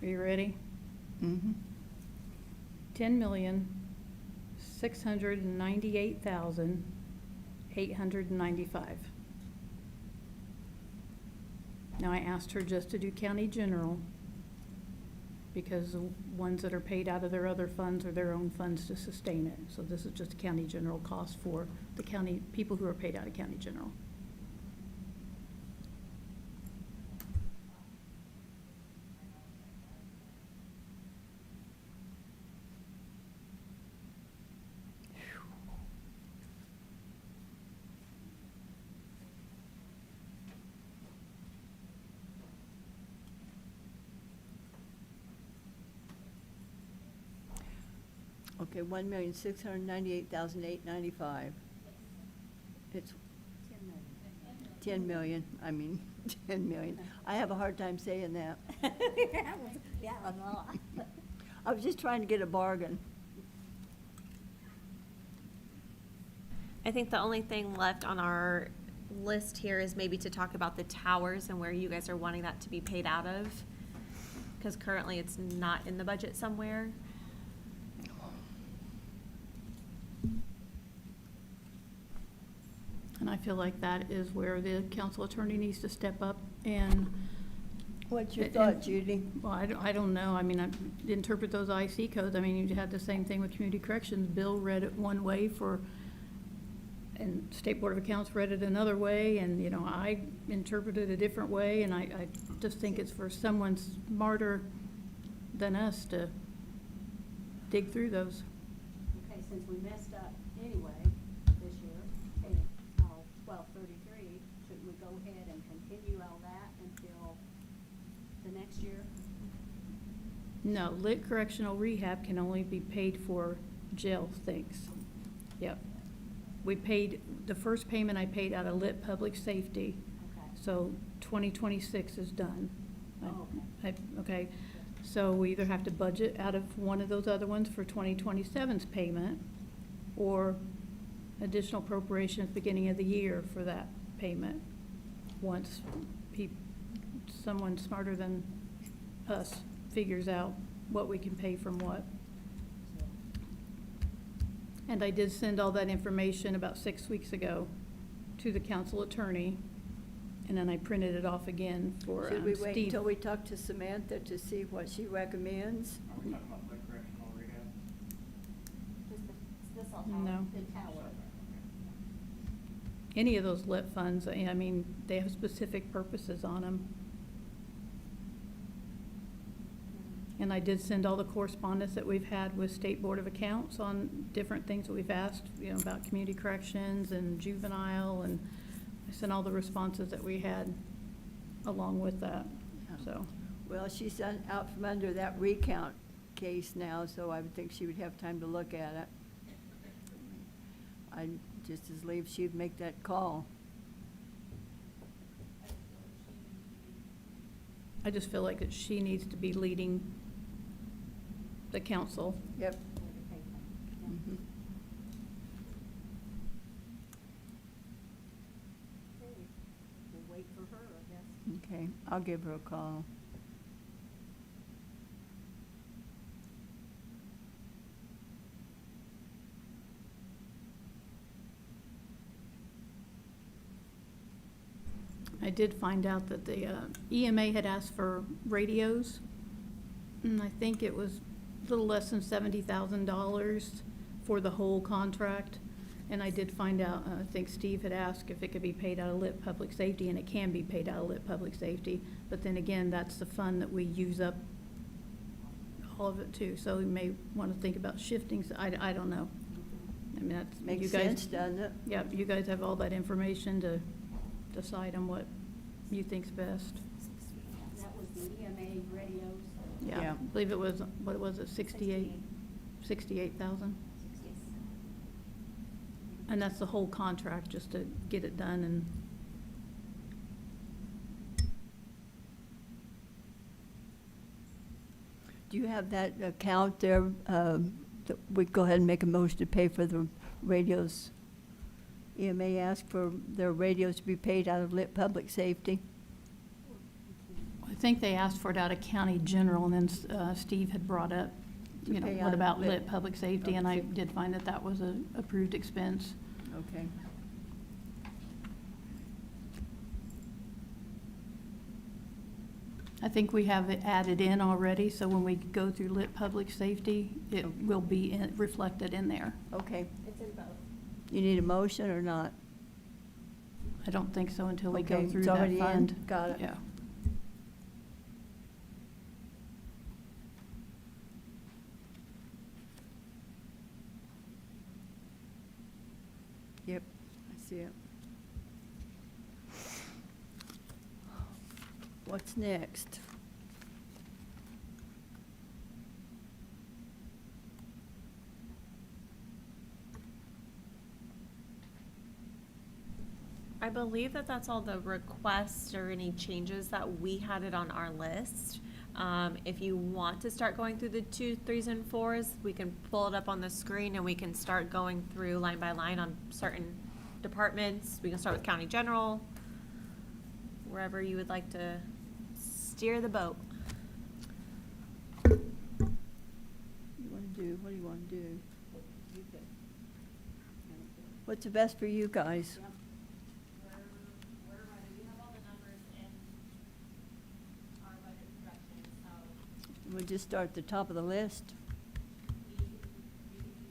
Are you ready? Mm-hmm. 10,698,895. Now, I asked her just to do county general, because the ones that are paid out of their other funds are their own funds to sustain it. So this is just a county general cost for the county, people who are paid out of county general. Okay, 1,698,895. It's 10 million, I mean, 10 million. I have a hard time saying that. Yeah, no. I was just trying to get a bargain. I think the only thing left on our list here is maybe to talk about the towers and where you guys are wanting that to be paid out of. Because currently it's not in the budget somewhere. And I feel like that is where the council attorney needs to step up and. What's your and- thought, Judy? Well, I don't know. I mean, I interpret those IC codes. I mean, you had the same thing with community corrections. Bill read it one way and State Board of Accounts read it another way, and, you know, I interpreted it a different way, and I just think it's for someone smarter than us to dig through those. Okay, since we messed up anyway this year, okay, 1233, shouldn't we go ahead and continue all that until the next year? No, lit correctional rehab can only be paid for jail things. Yep. We paid, the first payment I paid out of lit public safety, Okay. so 2026 is done. Oh, Okay, So we either have to budget out of one of those other ones for 2027's payment, or additional appropriation at the beginning of the year for that payment, once someone smarter than us figures out what we can pay from what. And I did send all that information about 6 weeks ago to the council attorney, and then I printed it off again for Should we wait Steve. until we talk to Samantha to see what she recommends? Are we talking about lit correctional rehab? This will No. help the tower. Any of those lit funds, I mean, they have specific purposes on them. And I did send all the correspondence that we've had with State Board of Accounts on different things that we've asked, about community corrections and juvenile, and I sent all the responses that we had along with that, so. Well, she's out from under that recount case now, so I would think she would have time to look at it. I'd just as leave she'd make that call. I just feel like that she needs to be leading the council. Yep. Yeah. Mhm. Okay, we'll wait for her, I guess. Okay, I'll give her a call. I did find out that the EMA had asked for radios, and I think it was a little less than $70,000 for the whole contract. And I did find out, I think Steve had asked if it could be paid out of lit public safety, and it can be paid out of lit public safety. But then again, that's the fund that we use up all of it too. So we may want to think about shifting, I don't know. I mean, that's, you Makes guys. sense, doesn't it? Yeah, you guys have all that information to decide on what you think's best. That was the EMA radios. Yeah, Yeah. I believe it was, what was it, 68,000? And that's the whole contract, just to get it done and. Do you have that account there, that we go ahead and make a motion to pay for the radios? EMA asked for their radios to be paid out of lit public safety. I think they asked for it out of county general, and then Steve had brought up, To pay out what of about lit lit public safety, and I public safety. did find that that was a approved expense. Okay. I think we have it added in already, so when we go through lit public safety, it will be reflected in there. Okay. It's in both. You need a motion or not? I don't think so until we go Okay, through it's that already in. fund. Got it. Yeah. Yep, I see it. What's next? I believe that that's all the requests or any changes that we had it on our list. If you want to start going through the 2s, 3s, and 4s, we can pull it up on the screen and we can start going through line by line on certain departments. We can start with county general, wherever you would like to steer the boat. You want to do, what do you want to do? You could. What's the best for you guys? Yep. We're ready. We have all the numbers in our budget projections, so We'll just start at the top of the list. you can do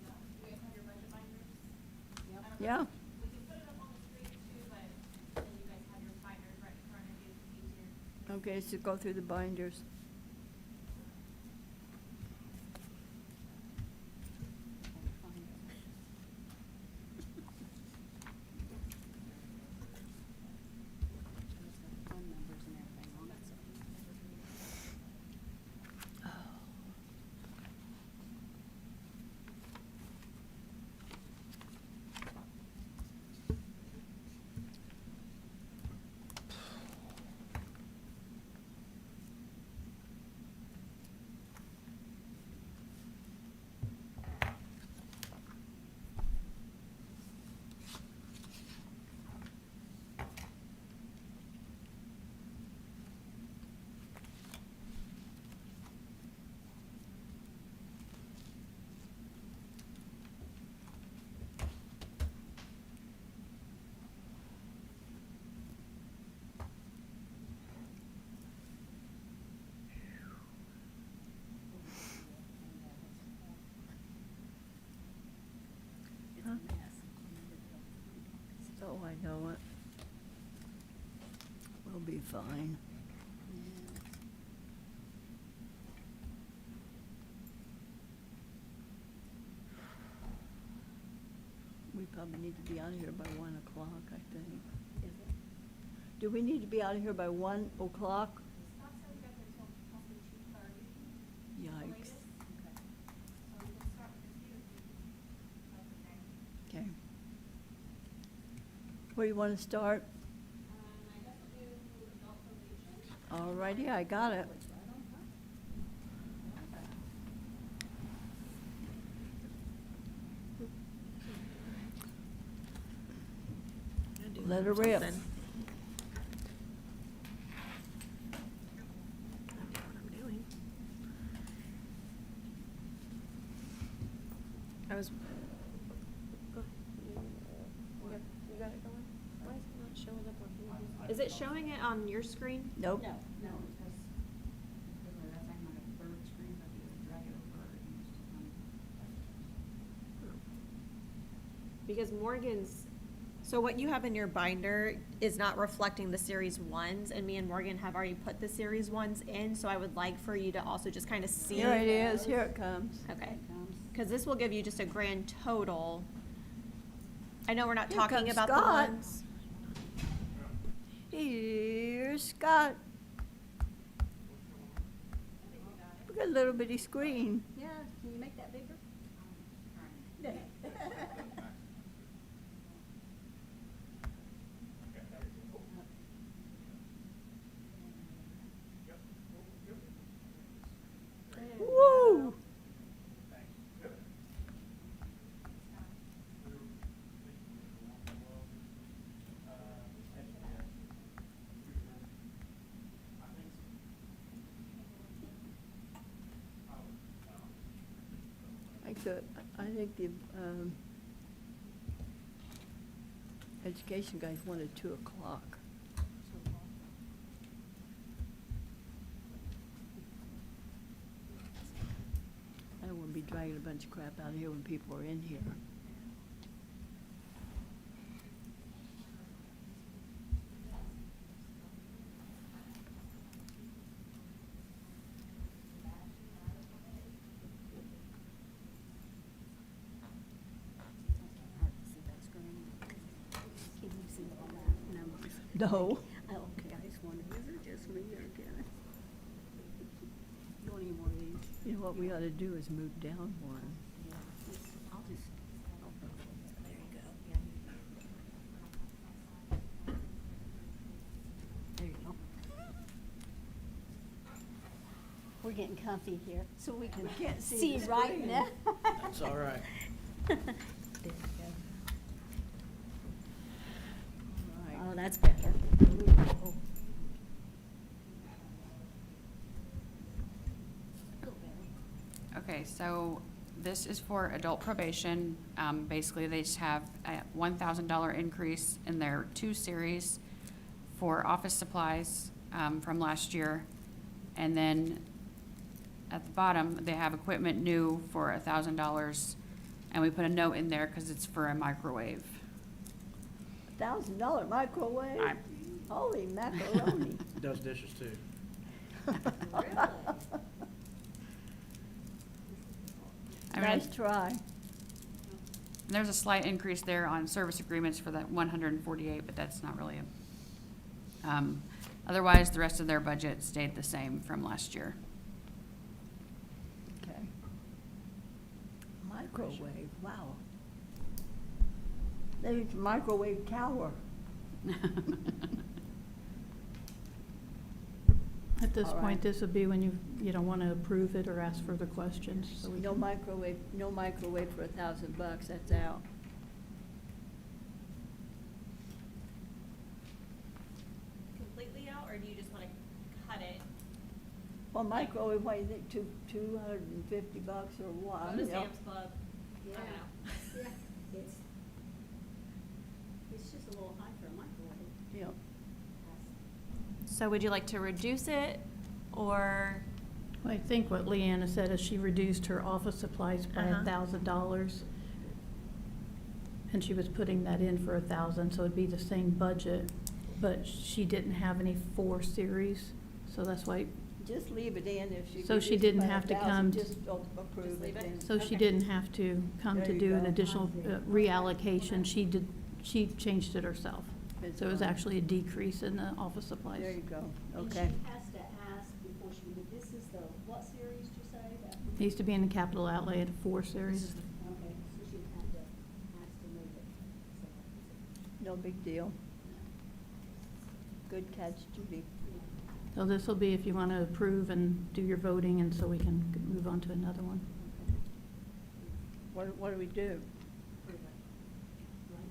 that. You guys have your budget binders? Yep. I don't know. Yeah, We can put it up on the screen too, but then you guys have your binders right in front of you, it's easier. okay, so go through the binders. Phone numbers and everything on it, so. I know it. We'll be fine. We probably need to be out of here by 1 o'clock, I think. Is it? Do we need to be out of here by 1 o'clock? Scott said we got there till possibly 2:30. Yikes. latest. Okay. So we can start with you if that's okay. Okay. Where you want to start? I guess we'll do adult probation. All righty, I got it. It's right on time. Let her rip. Something. I don't know what I'm doing. I was. Go ahead. You got it going? Why is it not showing up on here? Is it showing it on your screen? Nope. No, because that's like my third screen, but you drag it over and it's Because Morgan's, so what you have in your binder is not reflecting the series ones, and me and Morgan have already put the series ones in, so I would like for you to also just kind of see. Here it is, here it comes. Okay, It comes. because this will give you just a grand total. I know we're not Here talking comes about the Scott. ones. Here's Scott. Look at a little bitty screen. Yeah, can you make that bigger? Woo! I think the, education guys wanted 2 o'clock. I don't wanna be dragging a bunch of crap out of here when people are in here. Hard to see that screen. Can you see all that numbers? No. Oh, okay, I just wondered, is it just me or can I? You want any more of these? You know what we ought to do is move down one. Yeah, I'll just, there you go. There you go. We're getting comfy here, so we can We can't see see the right screen. now. That's all right. There you go. All right. Oh, that's better. Ooh. Okay, so this is for adult probation. Basically, they just have a $1,000 increase in their 2 series for office supplies, from last year. And then at the bottom, they have equipment new for $1,000. And we put a note in there because it's for a microwave. $1,000 microwave? I- Holy macaroni. Does dishes too. I mean, Nice try. there's a slight increase there on service agreements for that 148, but that's not really a, otherwise, the rest of their budget stayed the same from last year. Okay. Microwave, wow. There's a microwave tower. At this All right. point, this would be when you don't want to approve it or ask further questions, so we No can- microwave, no microwave for $1,000, that's out. Completely out, or do you just want to cut it? Well, microwave, what do you think, $250 or what? Go to Yep. Sam's Club. I Yeah. don't know. Yeah, it's just a little high for a microwave. Yep. So would you like to reduce it, or? Well, I think what Leanna said is she reduced her office supplies by Uh-huh. $1,000. and she was putting that in for 1,000, so it'd be the same budget, but she didn't have any 4 series, so that's why, Just leave it in if she. So she reduces didn't by have to 1,000, come- Just approve it then. so she didn't have to come There to you do an go. additional reallocation. She changed it herself. It's So it was fine. actually a decrease in the office supplies. There you go, And okay. she has to ask before she, this is the, what series did you say? That Needs to be in the capital outlay at 4 series. Okay, so she'd have to ask to move it. So, No big deal. Good catch, Judy. So this will be if you want to approve and do your voting, and so we can move on to another one. What do we do? approve it. Right?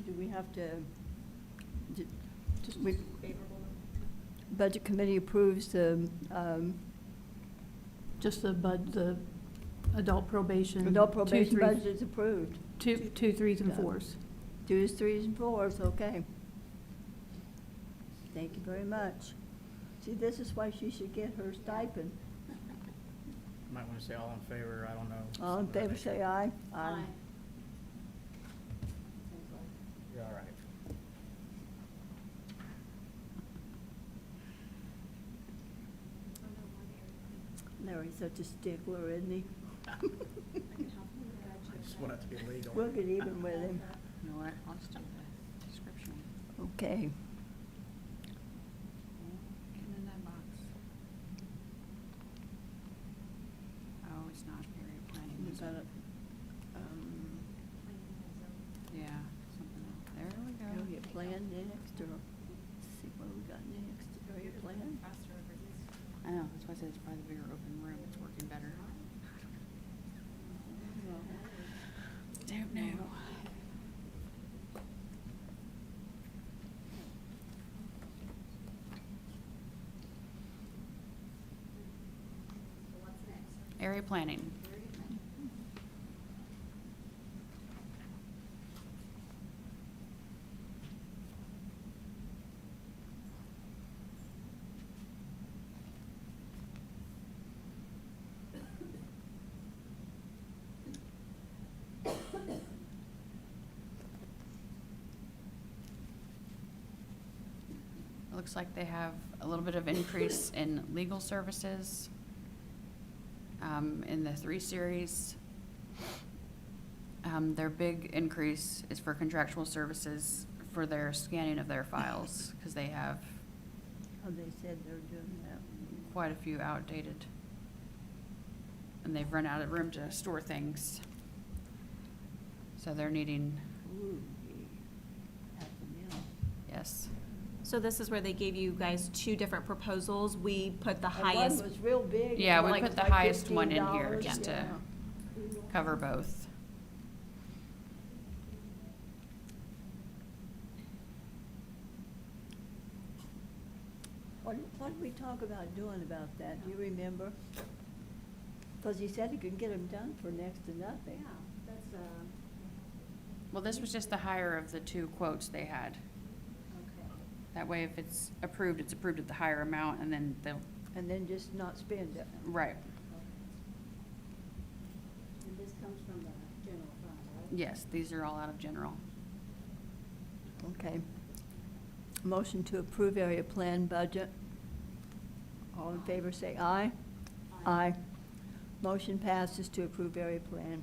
Do we have to, Just we, Budget Committee approves the, Just the adult probation. adult 2, probation 3 budget is approved. 2, 3s, and Yeah. 4s. 2s, 3s, and 4s, okay. Thank you very much. See, this is why she should get her stipend. Might want to say all in favor, I don't know. All in favor, say aye. Aye. Seems like. You're all right. Larry's such a stickler, isn't he? I just want it to be legal. We'll get even with him. You know what, I'll just do the description. Okay. Get in that box. Oh, it's not area planning. We is got it? it. Yeah, something else. There we go. Area plan next, or, let's see what we got next, area plan? I know, that's why I said it's probably the bigger open room, it's working better. Don't know. So what's next? Area planning. It looks like they have a little bit of increase in legal services in the 3 series. Their big increase is for contractual services for their scanning of their files, because they have Oh, they said they're doing that. quite a few outdated. And they've run out of room to store things. So they're needing, Ooh, $500,000. yes. So this is where they gave you guys 2 different proposals. We put the And highest. one was real big. Yeah, and we one put was the like highest one in here $15, just to yeah. cover both. What did we talk about doing about that? Do you remember? Because he said he could get them done for next to nothing. Yeah, that's, Well, this was just the higher of the 2 quotes they had. okay. That way, if it's approved at the higher amount, and then they'll, And then just not spend it. right, And this comes from the general fund, right? yes, these are all out of general. Okay. Motion to approve area plan budget. All in favor, say aye. Aye. Motion passes to approve area plan.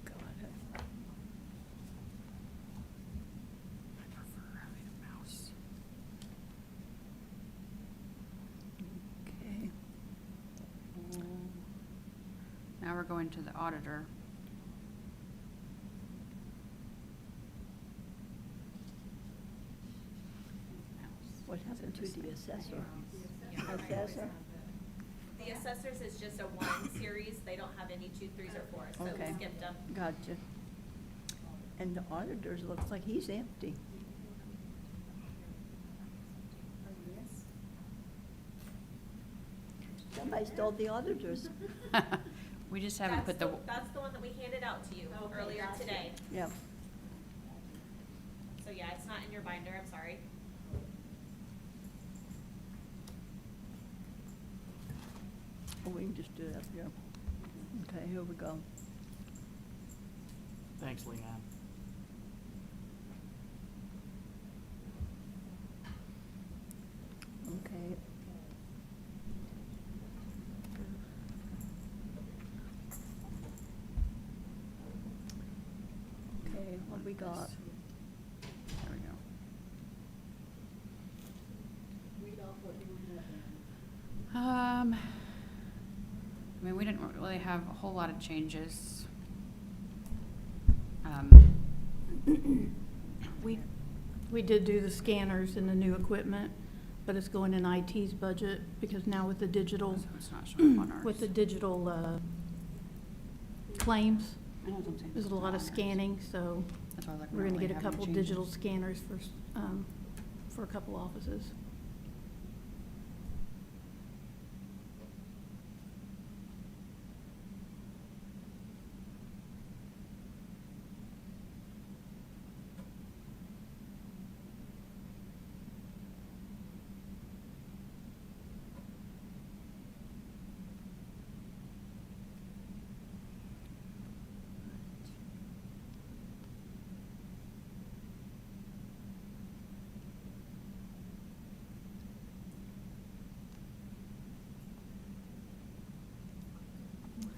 Got it. I prefer having a mouse. Okay. Now we're going to the auditor. What happened to the assessor? Assessor? The assessors is just a 1 series. They don't have any 2, 3s, or 4s, so Okay. we skipped them. Gotcha. And the auditor's looks like he's empty. Somebody stole the auditor's. We just haven't put the, That's the one that we handed out to you earlier today. Yep. So yeah, it's not in your binder, I'm sorry. Oh, we can just do it up here. Okay, here we go. Thanks, Leanne. Okay. Okay, what we got? there we go. I mean, we didn't really have a whole lot of changes. We did do the scanners and the new equipment, but it's going in IT's budget because now with the digital, So it's not showing up on ours. with the digital claims, I know what I'm saying. there's a lot of It's not on ours. scanning, so That's why I was like, we're not gonna really get a having couple changes. digital scanners for a couple offices.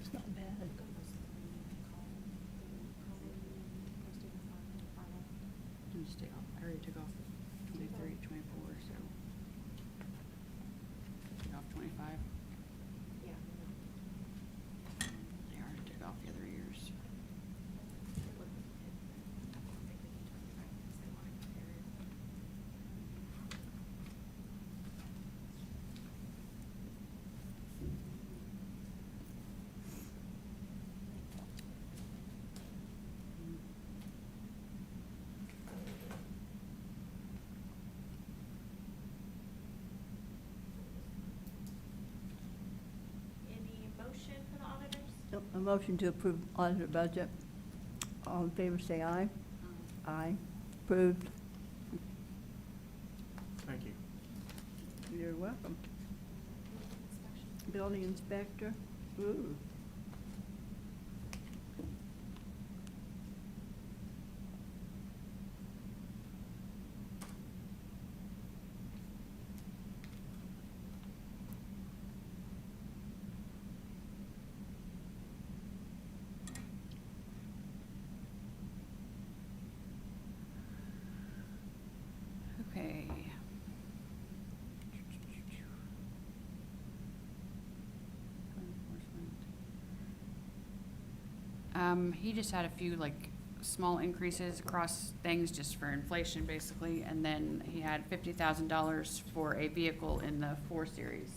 It's not bad. Just take off, I already took off 23, 24, so. Took off 25. Yeah. I already took off the other years. Any motion for the auditors? Nope, a motion to approve auditor budget. All in favor, say aye. Aye. Approved. Thank you. You're welcome. Building inspector. Ooh. Okay. He just had a few like small increases across things just for inflation basically, and then he had $50,000 for a vehicle in the 4 Series.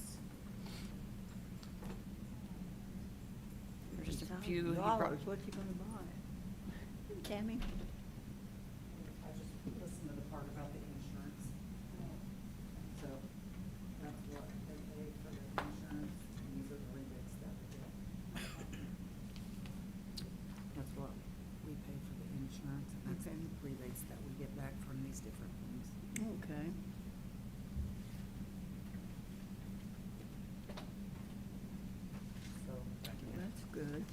There's just a few. he brought- Dollars, what's he gonna buy? Tammy? I just listened to the part about the insurance. So that's what they pay for the insurance, and these are the rebates that we get. That's what we pay for the insurance, and that's Okay. the rebates that we get back from these different things. Okay. So, That's good.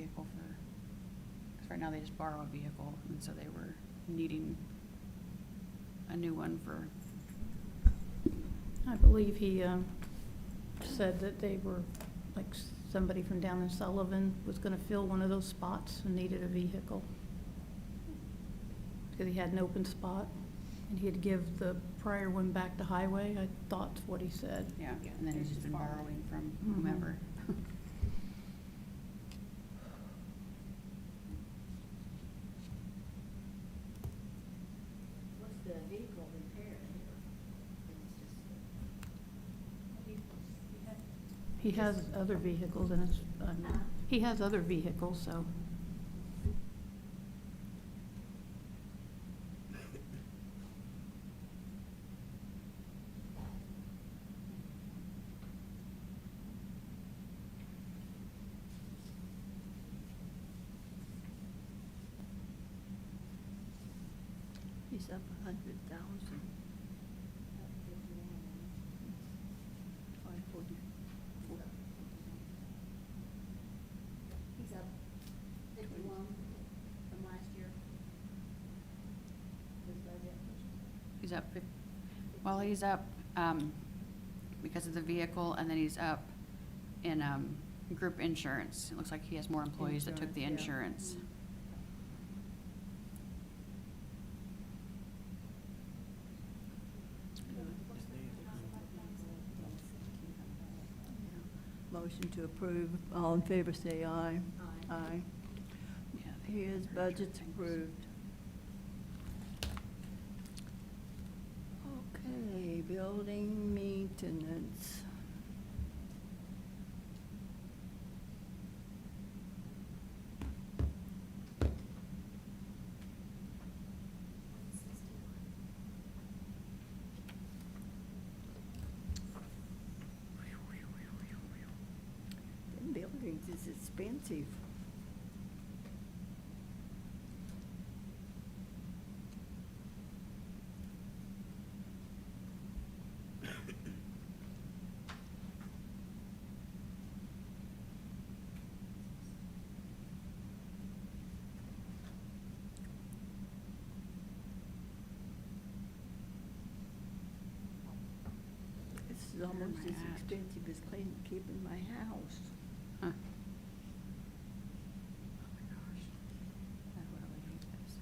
vehicle for, because right now they just borrow a vehicle, and so they were needing a new one for, I believe he said that they were, like, somebody from down in Sullivan was gonna fill one of those spots and needed a vehicle. Because he had an open spot, and he'd give the prior one back to highway, I thought's what he said. yeah, and then he's just been borrowing from Mhm. whomever. What's the vehicle repair here? He has other vehicles and it's, he has other vehicles, so. He's up 100,000. 544. He's up 51 from last year. His budget. He's up, well, he's up, because of the vehicle, and then he's up in, group insurance. It looks like he has more employees that took the Insurance, yeah. insurance. Motion to approve. All in favor, say aye. Aye. Aye. Yeah, they- His budget's approved. Okay, building maintenance. Them buildings is expensive. This is almost am I as at? expensive as keeping my house. Huh. Oh my gosh. I really hate this.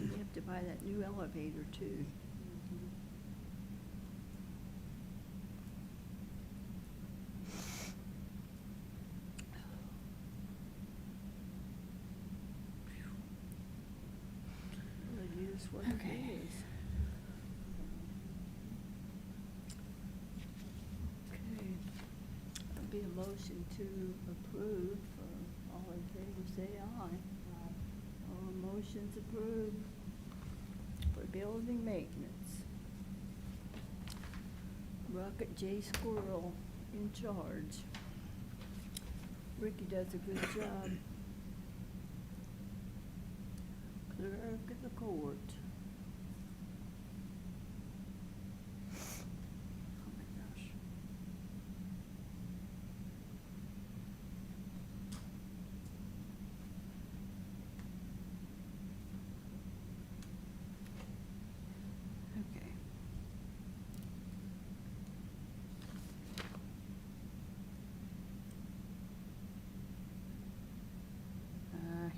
You have to buy that new elevator too. Well, it is what it Okay. is. Okay. That'd be a motion to approve. All in favor, say aye. All motions approved for building maintenance. Rocket J. Squirrel in charge. Ricky does a good job. Clerk of the court. Oh my gosh. Okay.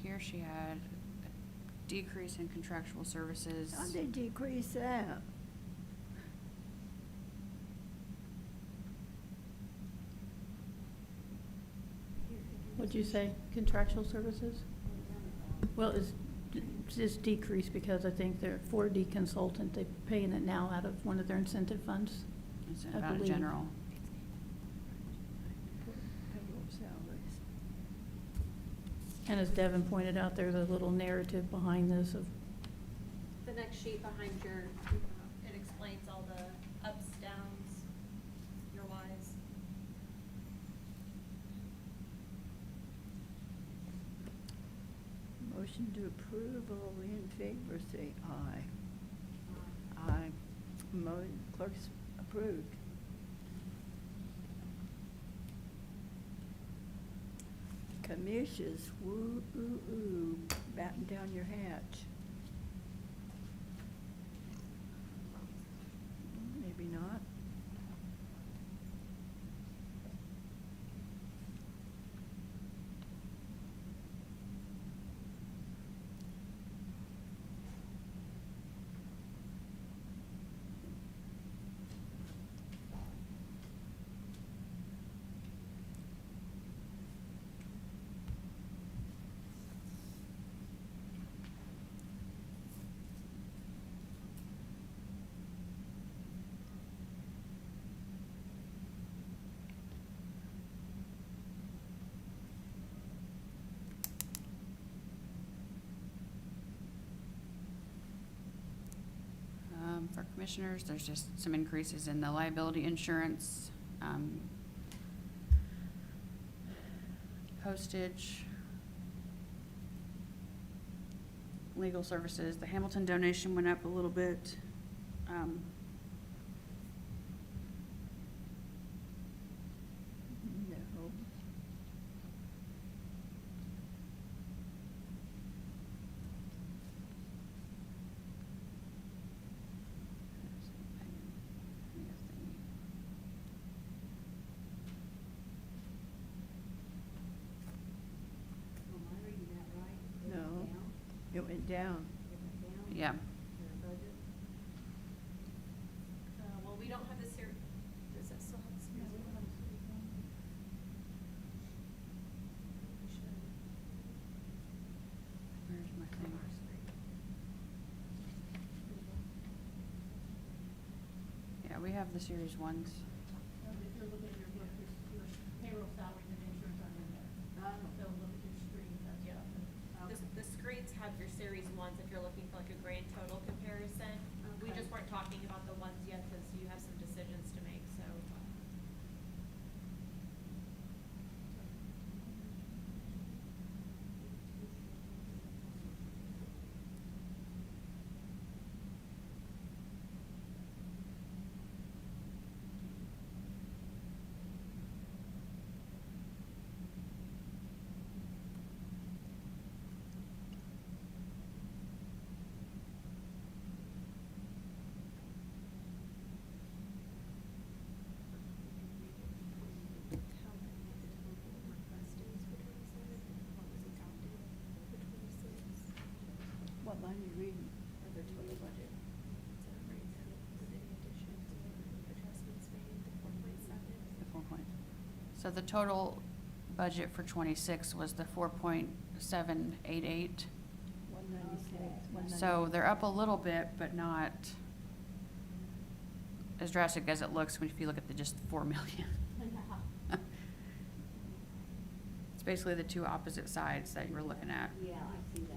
Here she had a decrease in contractual services. How'd they decrease that? What'd you say, contractual services? Well, it's decreased because I think they're 4D consultant, they're paying it now out of one of their incentive funds. It's I about believe. general. Payroll salaries. And as Devin pointed out, there's a little narrative behind this of The next sheet behind your, it explains all the ups, downs, your whys. Motion to approve, all in favor, say aye. Aye. Clerk's approved. Commissions, woo, ooh, ooh, batten down your hatch. Maybe not. For commissioners, there's just some increases in the liability insurance, postage, legal services. The Hamilton donation went up a little bit. No. Am I reading that right? It went No. down? It went down. It went down? Yeah, In our budget? Well, we don't have the does that still have the series? We should. where's my thing? Yeah, we have the series ones. If you're looking at your book, your payroll salaries and insurance are in there. So look at your screen, that's, yeah. The screens have your series ones if you're looking for like a grand total comparison. We Okay. just weren't talking about the ones yet because you have some decisions to make, so. What line are you reading? The total budget. Adjustments made, the 4.7. The 4 point. So the total budget for 26 was the 4.788. 196. So they're up a little bit, but not as drastic as it looks if you look at the just 4 million. It's basically the two opposite sides that you're looking at. Yeah, I see that.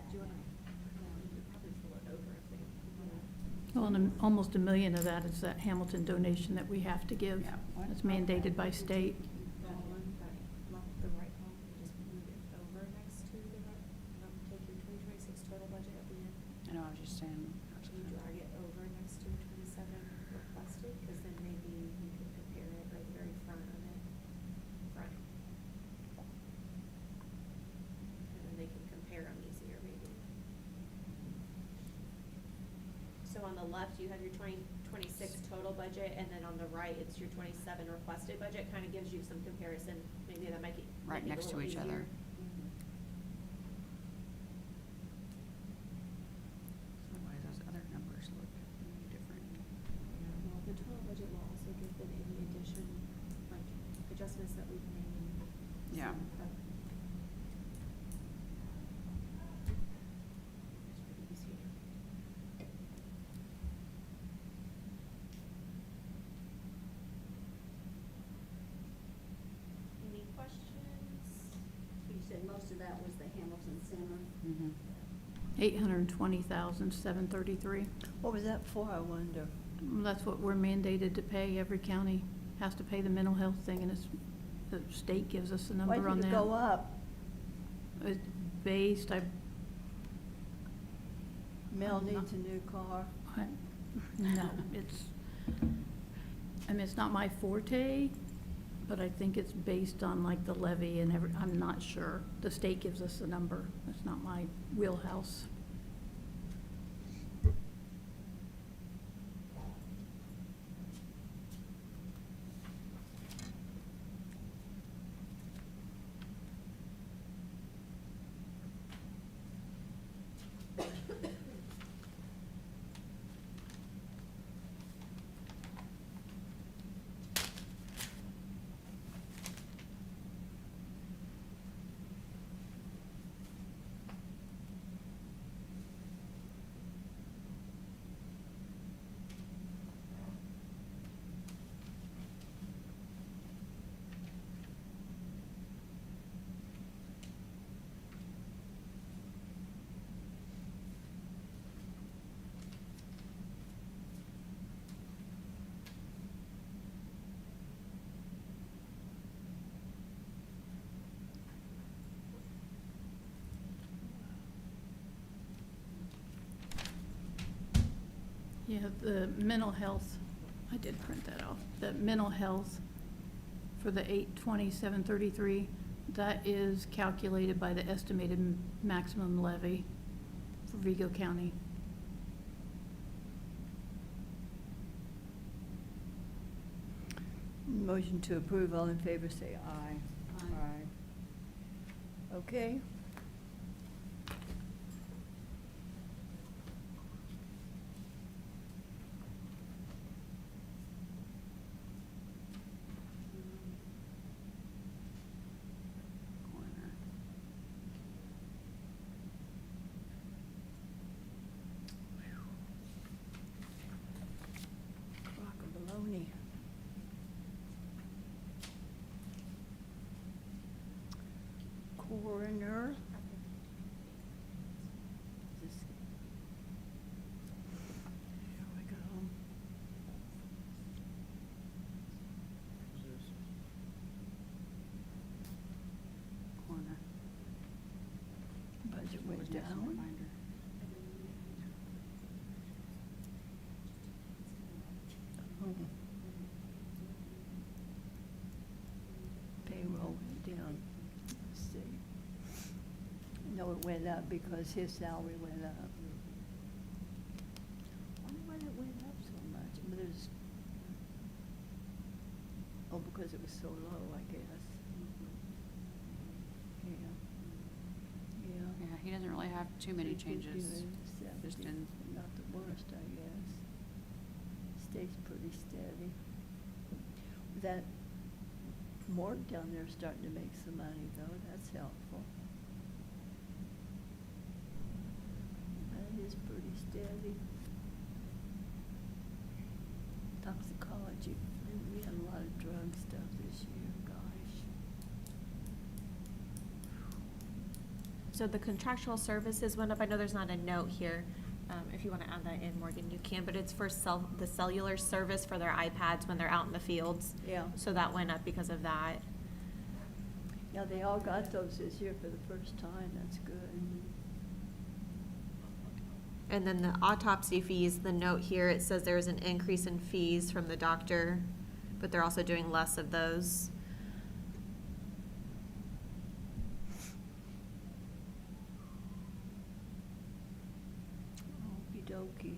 Well, and almost $1 million of that is that Hamilton donation that we have to give. Yeah. What? It's mandated by state. The one that left the right column, you just move it over next to the right, take your 2026 total budget at the end. I know, I was just saying. Can you drag it over next to 27 requested, because then maybe you can compare it right very front of it, front. And then they can compare them easier maybe. So on the left, you have your 2026 total budget, and then on the right, it's your 27 requested budget, kind of gives you some comparison, maybe that might Right make it a next to little each other. easier. Otherwise, those other numbers look different. Well, the total budget will also give them any addition, like adjustments that we've made. Yeah. It's pretty easy. Any questions? You said most of that was the Hamilton Center. Mhm. $820,733. What was that for, I wonder? That's what we're mandated to pay. Every county has to pay the mental health thing, and the state gives us a Why number on did that. it go up? It's based, Mel I'm not- needs a new car. no, it's not my forte, but I think it's based on like the levy and I'm not sure. The state gives us a number. It's not my wheelhouse. Yeah, the mental health, I did print that off. The mental health for the 82733, that is calculated by the estimated maximum levy for Vigo County. Motion to approve, all in favor, say aye. Aye. Okay. Corner. Crock of bologna. Coroner. This- Here we go. Corner. Budget went Was next down. reminder. Oh. Payroll went down. Let's see. No, it went up because his salary went up. I wonder why it went up so much. But there's, oh, because it was so low, I guess. Yeah. Yeah. Yeah, he doesn't really have too many They did changes. do it at Just 70. in, Not the worst, I guess. Stays pretty steady. That morgue down there is starting to make some money, though. That's helpful. That is pretty steady. Toxicology. We had a lot of drug stuff this year, gosh. So the contractual services went up. I know there's not a note here. If you want to add that in, Morgan, you can, but it's for the cellular service for their iPads when they're out in the fields. Yeah. So that went up because of that. Yeah, they all got those this year for the first time. That's good. And then the autopsy fees, the note here, it says there is an increase in fees from the doctor, but they're also doing less of those. Okey-dokey.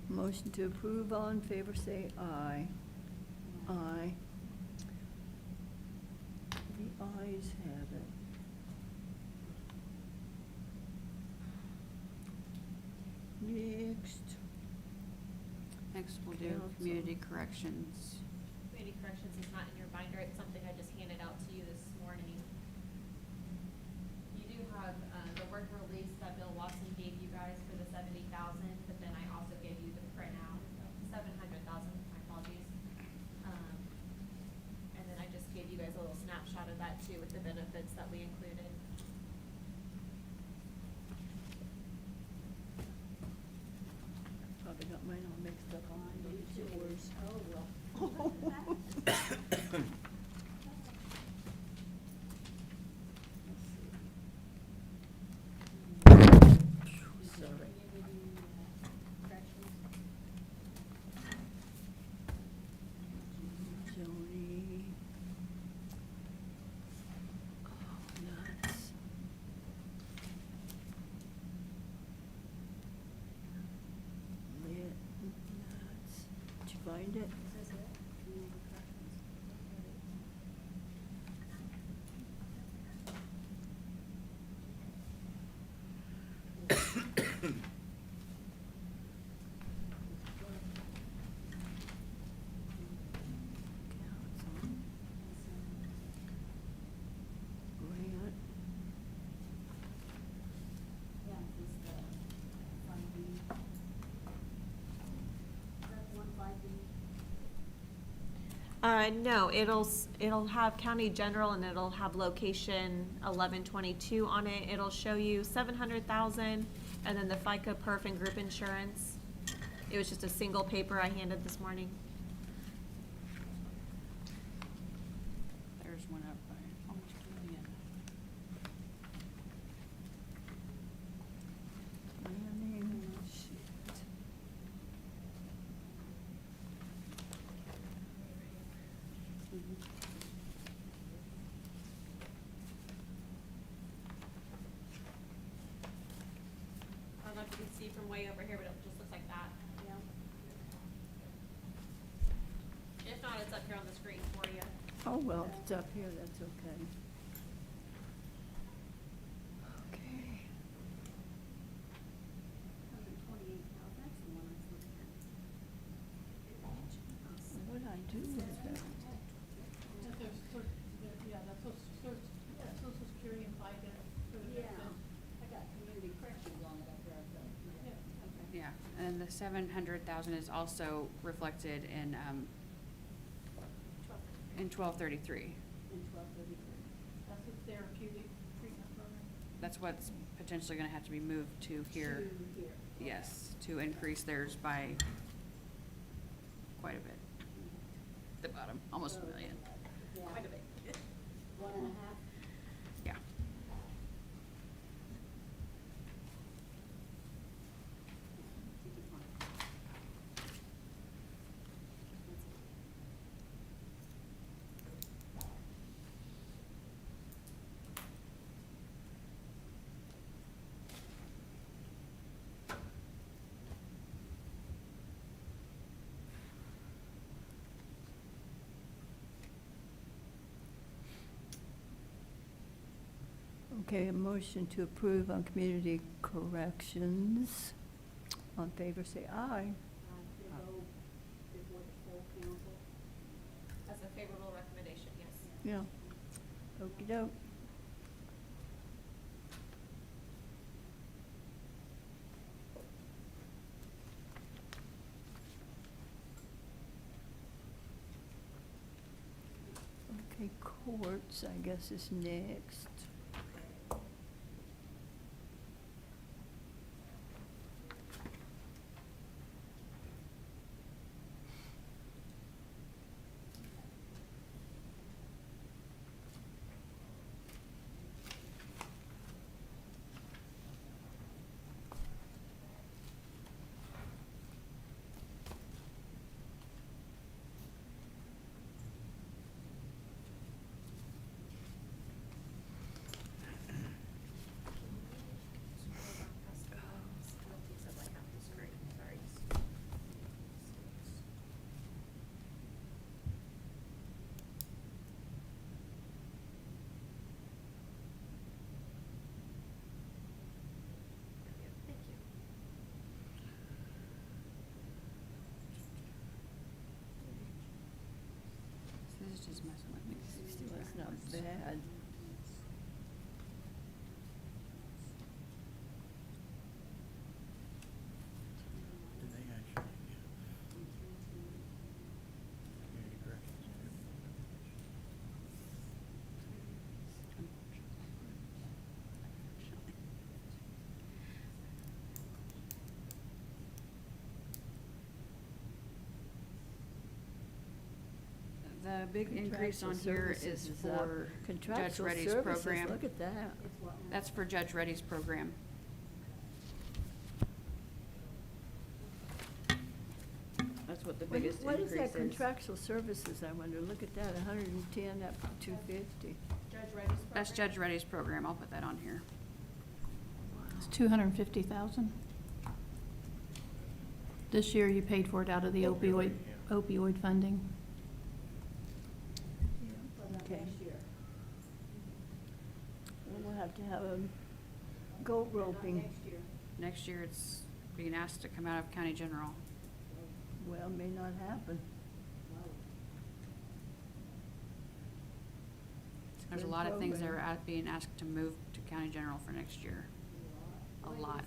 Motion to approve, all in favor, say aye. Aye. The ayes have it. Next. next we'll do Council. community corrections. Community corrections is not in your binder. It's something I just handed out to you this morning. You do have, the work release that Bill Watson gave you guys for the 70,000, but then I also gave you the printout of 700,000, my apologies. And then I just gave you guys a little snapshot of that too with the benefits that we included. Oh, well. Sorry. Joni. Oh, nuts. Lit, nuts. Did you find it? Council. Grant. Yeah, is the Fund B. Is that one by B? No, it'll have county general and it'll have location 1122 on it. It'll show you 700,000 and then the FICA perf and group insurance. It was just a single paper I handed this morning. There's one up by almost $1 million. Planning, shit. I don't know if you can see from way over here, but it just looks like that. Yeah. If not, it's up here on the screen for you. Oh, well, if it's up here, that's okay. Okay. 128,000, that's the one I was looking at. What'd I do with that? Social Security and FICA for the Yeah, I got community corrections on it up there, so, yeah, okay. Yeah, and the 700,000 is also reflected in 1233. In 1233. That's a therapeutic treatment program. That's what's potentially gonna have to be moved to here. To here. Yes, to increase theirs by quite a bit. The bottom, almost $1 million. Yeah. Quite a bit. 1.5. Yeah. Okay, a motion to approve on community corrections. On favor, say aye. To go before the full council. That's a favorable recommendation, yes. Yeah. Okey-doke. Okay, courts, I guess, is next. So this is just messing with me. That's not bad. Did they actually give community corrections? big increase on Contractual here services is up. for Judge Contractual Reddy's services, program. look at that. It's what now? That's for Judge Reddy's program. That's what the biggest What is increase that contractual services, I wonder? Look at that, 110 up to 250. That's Judge Reddy's program. I'll put that on here. It's 250,000. This year you paid for it out of the opioid funding. Okay. We'll have to have a goat roping. Next year, it's being asked to come out of county general. Well, may not happen. There's a Good lot of things that are program. being asked to move to county general for next year. A lot.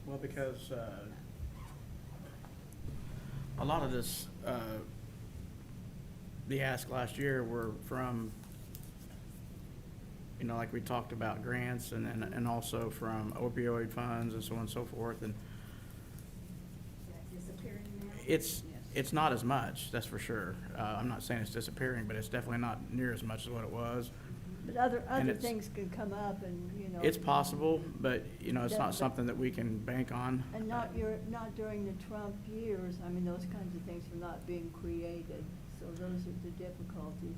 Well, because, a lot of this, the ask last year were from, you know, like we talked about grants and also from opioid funds and so on and so forth, and Is that disappearing now? it's not as much, that's for sure. I'm not saying it's disappearing, but it's definitely not near as much as what it was. But other it's- things can come up and, you know. It's possible, but, you know, it's That- not but- something that we can bank on. And not during the Trump years, I mean, those kinds of things were not being created, so those are the difficulties.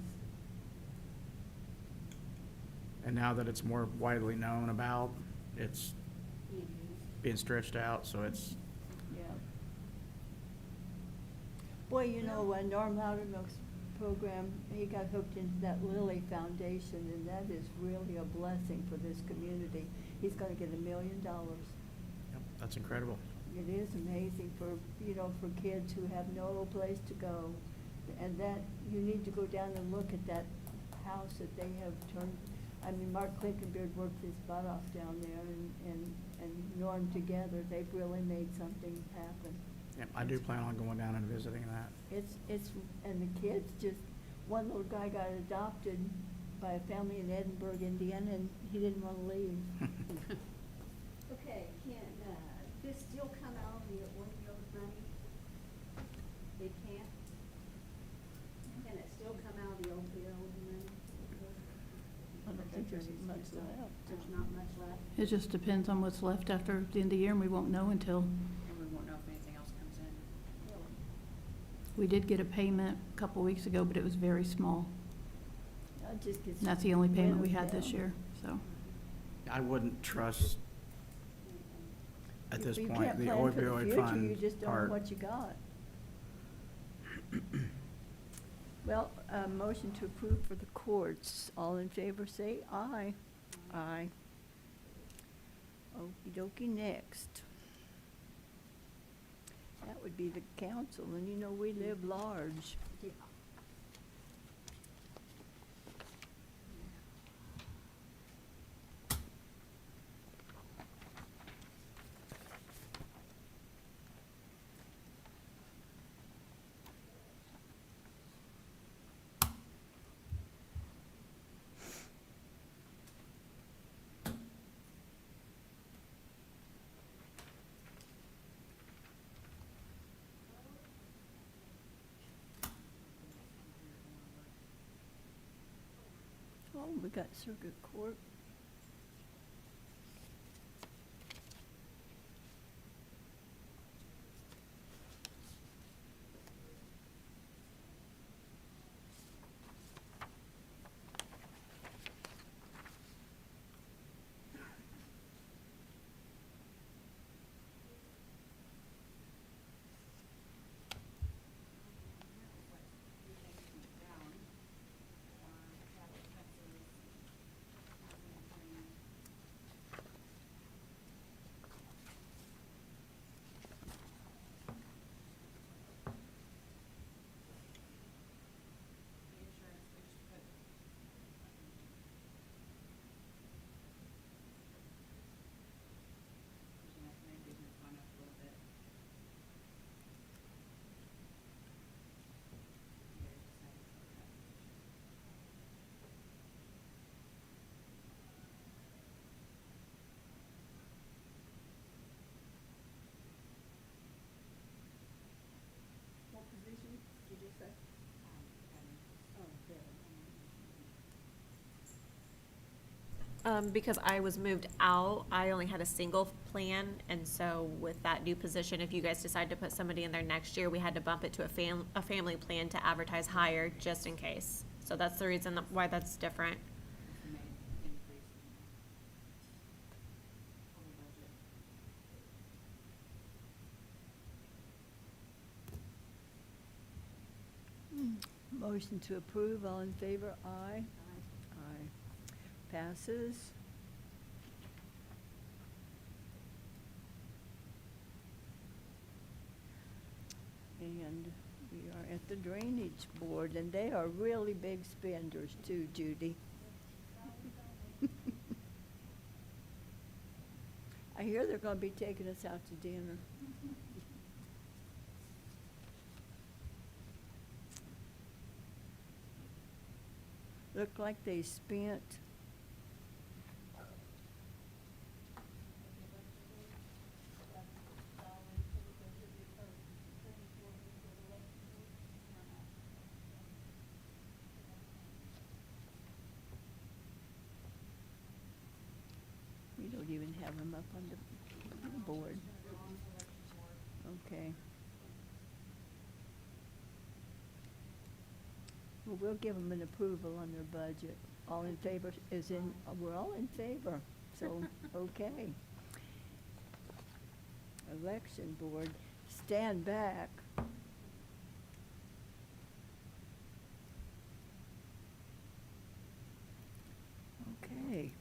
And now that it's more widely known about, it's being stretched out, so it's, Yeah. Boy, you know, Norm Loudermilk's program, he got hooked into that Lilly Foundation, and that is really a blessing for this community. He's gonna get $1 million. yep, that's incredible. It is amazing for, you know, for kids who have no place to go. And that, you need to go down and look at that house that they have turned, I mean, Mark Clinkenbeard worked his butt off down there, and Norm together, they've really made something happen. Yep, I do plan on going down and visiting that. It's, and the kids just, one little guy got adopted by a family in Edinburgh, Indiana, and he didn't wanna leave. Okay, can, this still come out of the opioid money? It can't? Can it still come out of the opioid money? I don't think there's much left. There's not much left? It just depends on what's left after the end of the year, and we won't know until, And we won't know if anything else comes in. we did get a payment a couple weeks ago, but it was very small. It just gets And that's the only payment we whittled had this down. year, so. I wouldn't trust, at this You point, can't the plan for the opioid future, fund you just don't know part. what you got. Well, motion to approve for the courts. All in favor, say aye. Aye. Okey dokey, next. That would be the council, and you know, we live large. Oh, we got circuit court. Because I was moved out, I only had a single plan, and so with that new position, if you guys decide to put somebody in there next year, we had to bump it to a family plan to advertise higher, just in case. So that's the reason why that's different. May increase in total budget. Motion to approve, all in favor, aye? Aye. Passes. And we are at the Drainage Board, and they are really big spenders too, Judy. I hear they're gonna be taking us out to dinner. Looked like they spent we don't even have them up on the board. Okay. Well, we'll give them an approval on their budget. All in favor is in, we're all in favor, so, okay. Election Board, stand back. Okay.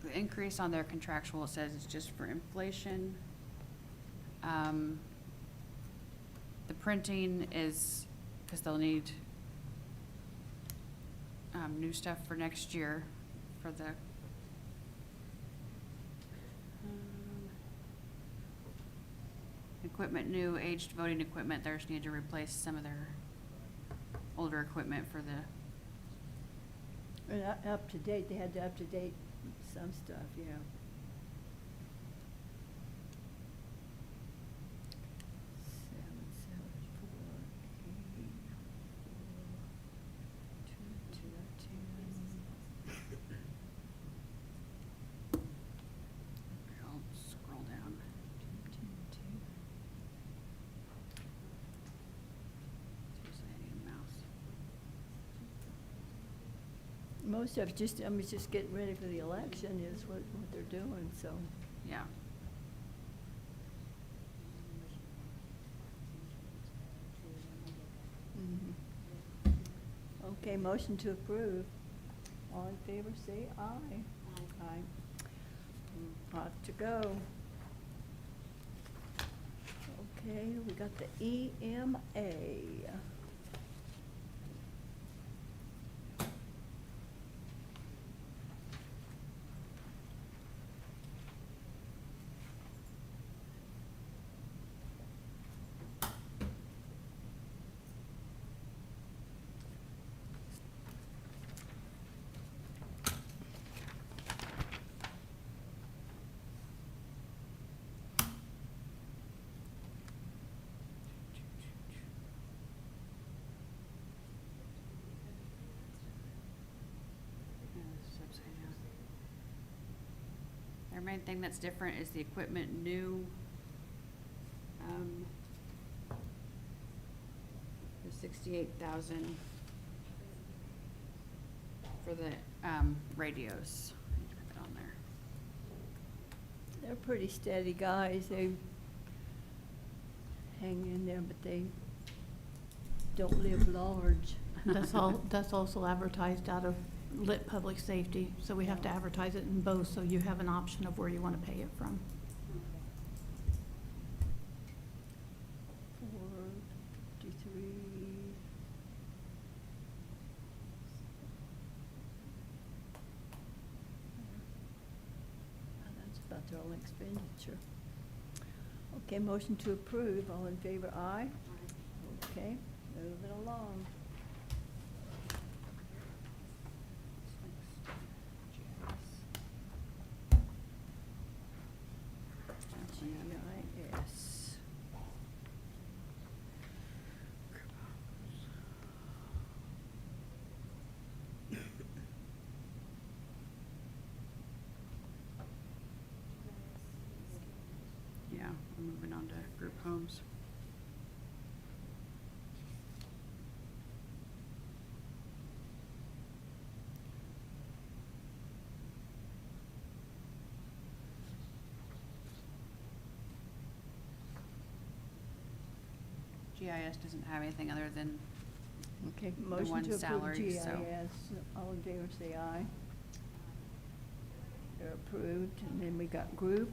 The increase on their contractual, it says it's just for inflation. The printing is, because they'll need new stuff for next year for the equipment, new aged voting equipment. They just need to replace some of their older equipment for the, And up to date, they had to up to date some stuff, yeah. 774, 8, 4, 2, 2, 2. I'll scroll down. 2, 2, 2. Seriously, I need a mouse. Most of it just, I mean, just getting ready for the election is what they're doing, so. Yeah. Okay, motion to approve. All in favor, say aye. Aye. Hot to go. Okay, we got the EMA. It's upside down. Their main thing that's different is the equipment new. The 68,000 for the radios. I need to put that on there. They're pretty steady guys. They hang in there, but they don't live large. That's also advertised out of lit public safety, so we have to advertise it in both, so you have an option of where you want to pay it from. 453. That's about General expenditure. Okay, motion to approve. All in favor, aye? Okay, moving along. GIS. Yeah, we're moving on to group homes. GIS doesn't have anything other than Okay, The motion one to approve salary, GIS. so- All in favor, say aye. They're approved. And then we got group.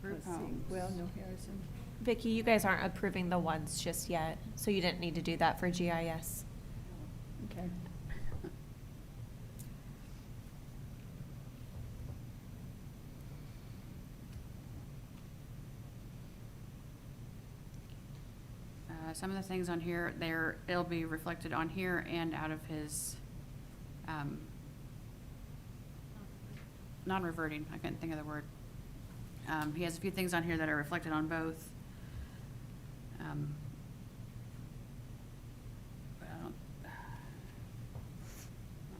Group Let's see. homes. Well, no, Harrison. Vicky, you guys aren't approving the ones just yet, so you didn't need to do that for GIS. Okay. Some of the things on here, it'll be reflected on here and out of his, non-reverting, I couldn't think of the word. He has a few things on here that are reflected on both. But I don't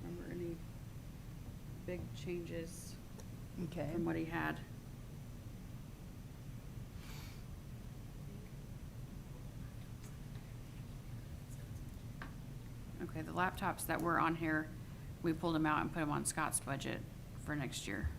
remember any big changes Okay. from what he had. Okay, the laptops that were on here, we pulled them out and put them on Scott's budget for next year.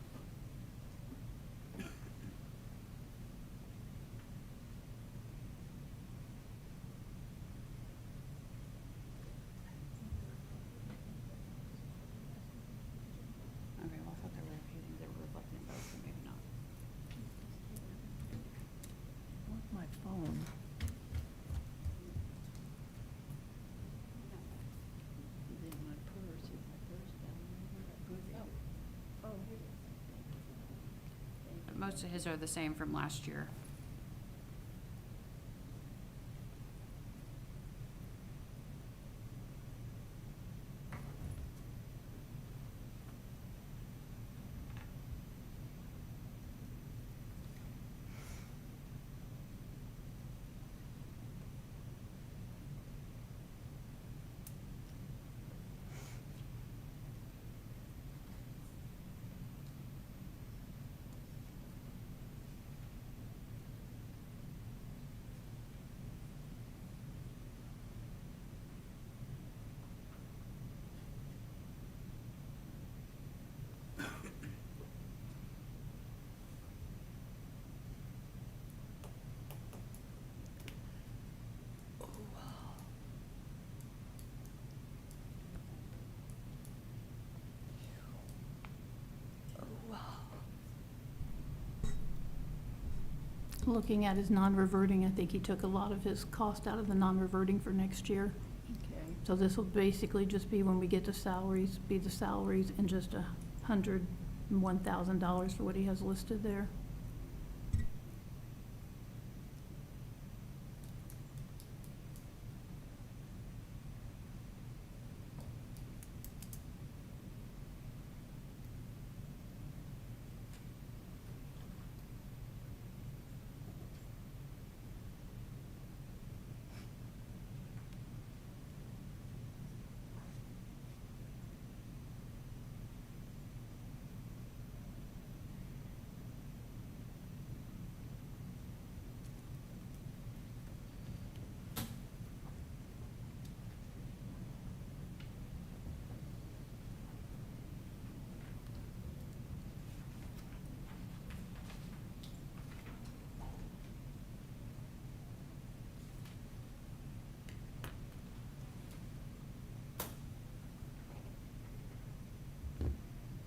Okay, well, I thought there were a few things that were reflected in both, but maybe not. Where's my phone? It's in my purse. Is my purse down there? Where'd I put it? Oh, here it is. Thank you. But most of his are the same from last year. Looking at his non-reverting, I think he took a lot of his cost out of the non-reverting for next year. Okay. So this will basically just be when we get to salaries, be the salaries and just $101,000 for what he has listed there.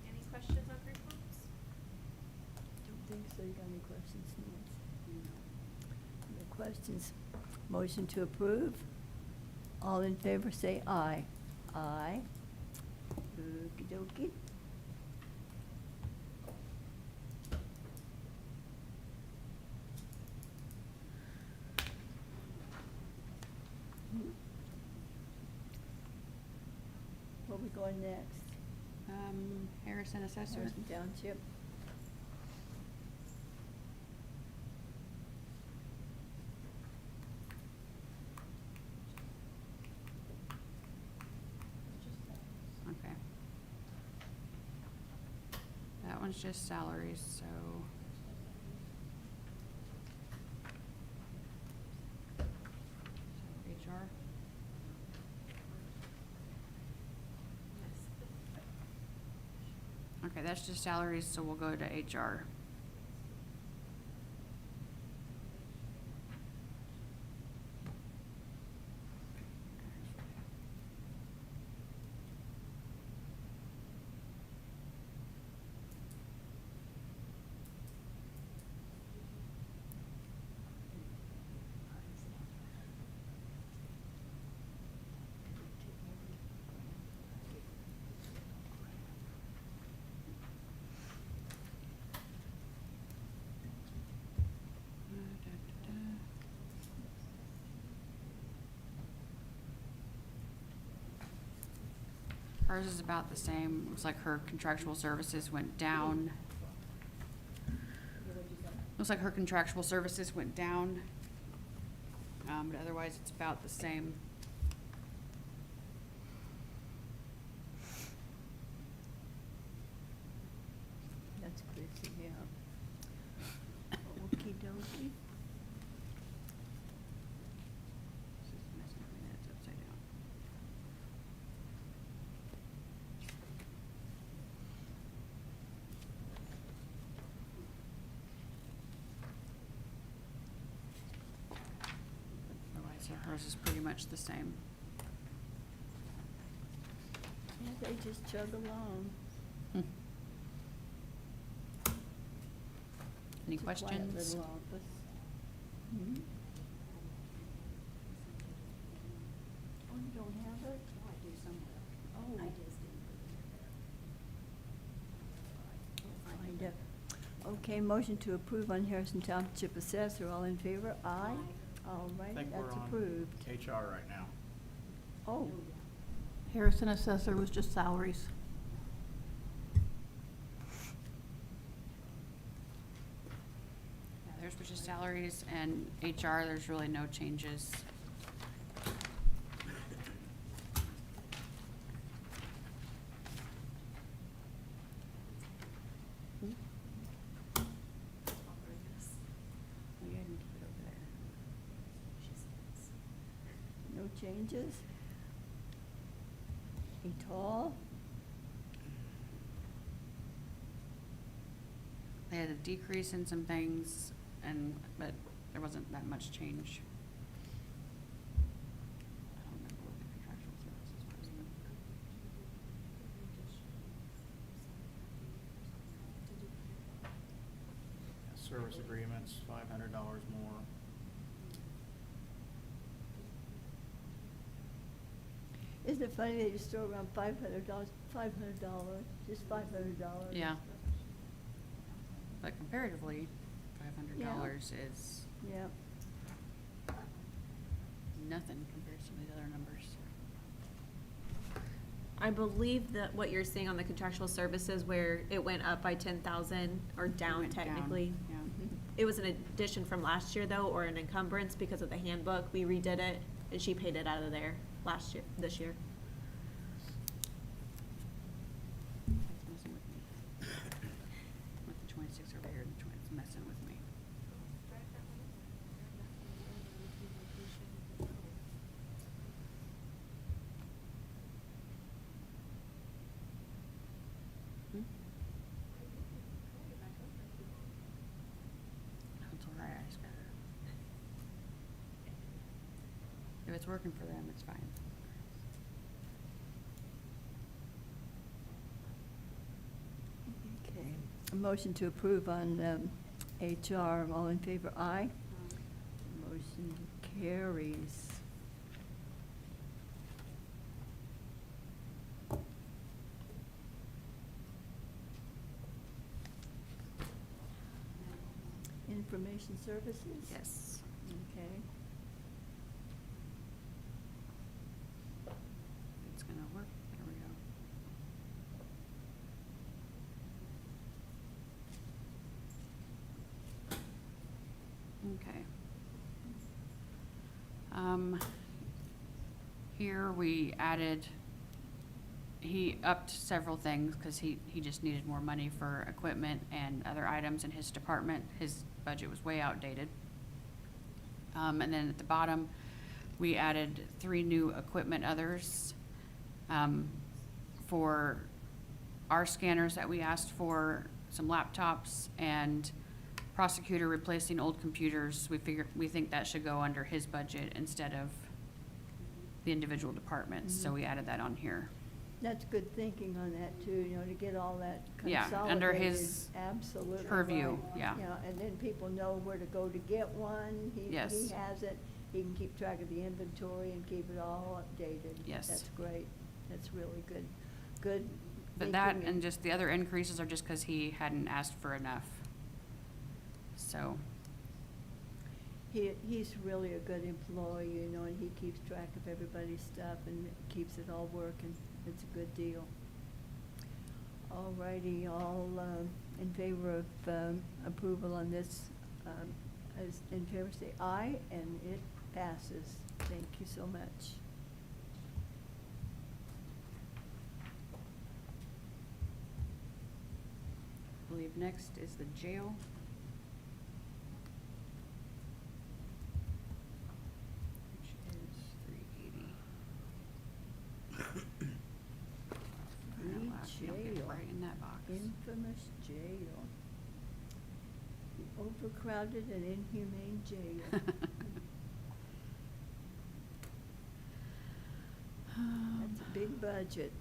Any questions on group homes? Don't think so. You got any questions, Nancy? No questions. Motion to approve. All in favor, say aye. Aye. Okey-dokey. Where we going next? Harrison Assessor. Harrison Township. Okay. That one's just salaries, so. So HR. Okay, that's just salaries, so we'll go to HR. Hers is about the same. Looks like her contractual services went down. Looks like her contractual services went down. But otherwise, it's about the same. That's Chrissy, yeah. Okey dokey. This is messing with me. That's upside down. Otherwise, yeah, hers is pretty much the same. Yeah, they just chug along. Any It's a quiet questions? little office. Hmm? Oh, you don't have it? Oh, I do somewhere. Oh. I just didn't put it in there. Find it. Okay, motion to approve on Harrison Township Assessor. All in favor? Aye. All I right, think we're that's on approved. HR right now. Oh, Harrison Assessor was just salaries. Yeah, theirs was just salaries, and HR, there's really no changes. Oh, yeah, I can keep it over there. no changes? At all? They had a decrease in some things, but there wasn't that much change. I don't remember what the contractual services was, but. Service agreements, $500 more. Isn't it funny they just throw around $500, just $500? Yeah. But comparatively, $500 is Yeah. nothing compared to these other numbers. I believe that what you're saying on the contractual services where it went up by 10,000 or down went down, technically. yeah. It was an addition from last year though, or an encumbrance because of the handbook. We redid it and she paid it out of there this year. It's messing with me. With the 26 over here, the 20, it's messing with me. Hmm? That's all right, I just gotta. If it's working for them, it's fine. Okay. A motion to approve on HR. All in favor? Aye. Motion carries. Information services? Yes. Okay. It's gonna work. There we go. Here we added, he upped several things because he just needed more money for equipment and other items in his department. His budget was way outdated. And then at the bottom, we added 3 new equipment others for our scanners that we asked for, some laptops, and prosecutor replacing old computers. We think that should go under his budget instead of the individual departments, so we added that on here. That's good thinking on that too, you know, to get all that Yeah, consolidated. under his Absolutely purview, right. yeah. And then people know where to go to get one. He Yes. has it. He can keep track of the inventory and keep it all updated. Yes. That's great. That's really good. Good But that thinking and just the other increases are just because he hadn't asked for enough. So, He's really a good employee, you know, and he keeps track of everybody's stuff and keeps it all working. It's a good deal. All righty, all in favor of approval on this, as in favor say aye, and it passes. Thank you so much. I believe next is the jail. Which is 380. Jail. Right in that box. Infamous jail. The overcrowded and inhumane jail. That's a big budget.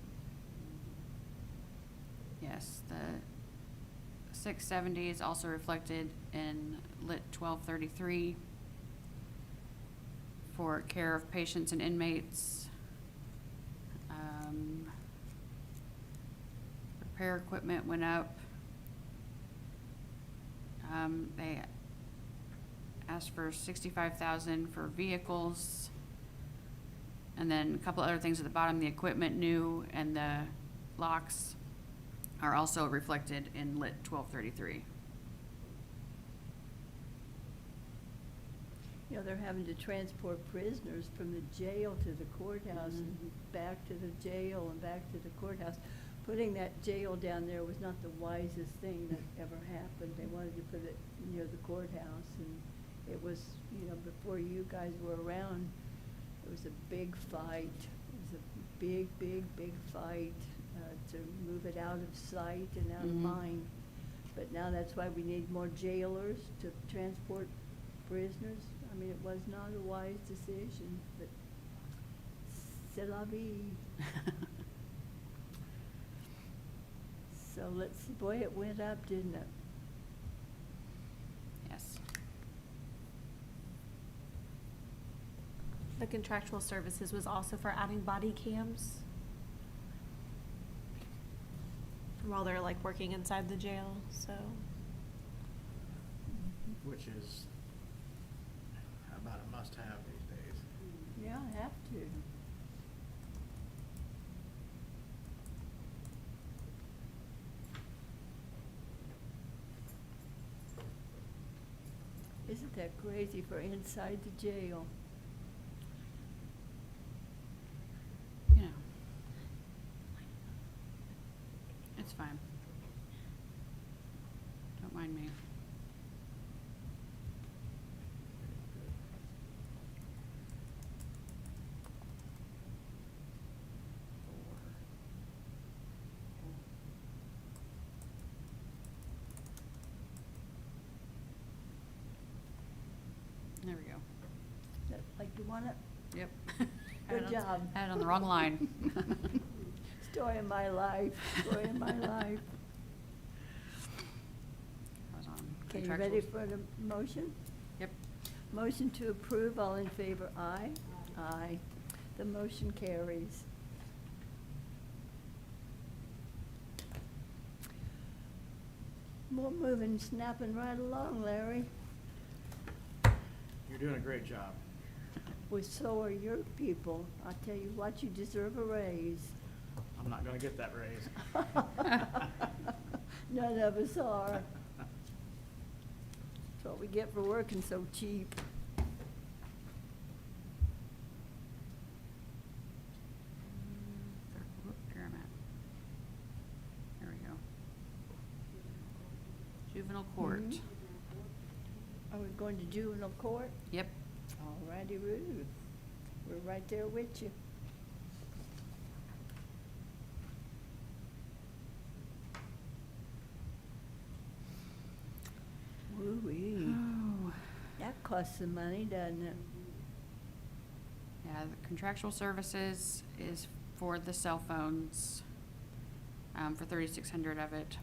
Yes, the 670 is also reflected in lit 1233 for care of patients and inmates. Repair equipment went up. They asked for 65,000 for vehicles. And then a couple other things at the bottom, the equipment new and the locks are also reflected in lit 1233. You know, they're having to transport prisoners from the jail to the courthouse and back to the jail and back to the courthouse. Putting that jail down there was not the wisest thing that ever happened. They wanted to put it near the courthouse, and it was, you know, before you guys were around, it was a big fight. It was a big, big, big fight to move it out of sight and out of mind. But now that's why we need more jailers to transport prisoners. I mean, it was not a wise decision, but c'est la vie. So let's see, boy, it went up, didn't it? Yes. The contractual services was also for adding body cams while they're like working inside the jail, so. Which is about a must-have these days. Yeah, I have to. Isn't that crazy for inside the jail? You know. It's fine. Don't mind me. There we go. That, like you want it? Yep. Good job. Had it on the wrong line. Story of my life, story of my life. I was on Okay, you ready contractuals. for the motion? Yep. Motion to approve, all in favor, aye? Aye. The motion carries. We're moving, snapping right along, Larry. You're doing a great job. Well, so are your people. I tell you what, you deserve a raise. I'm not gonna get that raise. None of us are. That's what we get for working so cheap. juvenile court. Mhm. Are we going to juvenile court? Yep. All righty, Roo. We're right there with you. Woo-wee. Oh. That costs some money, doesn't it? Yeah, the contractual services is for the cell phones, for 3,600 of it.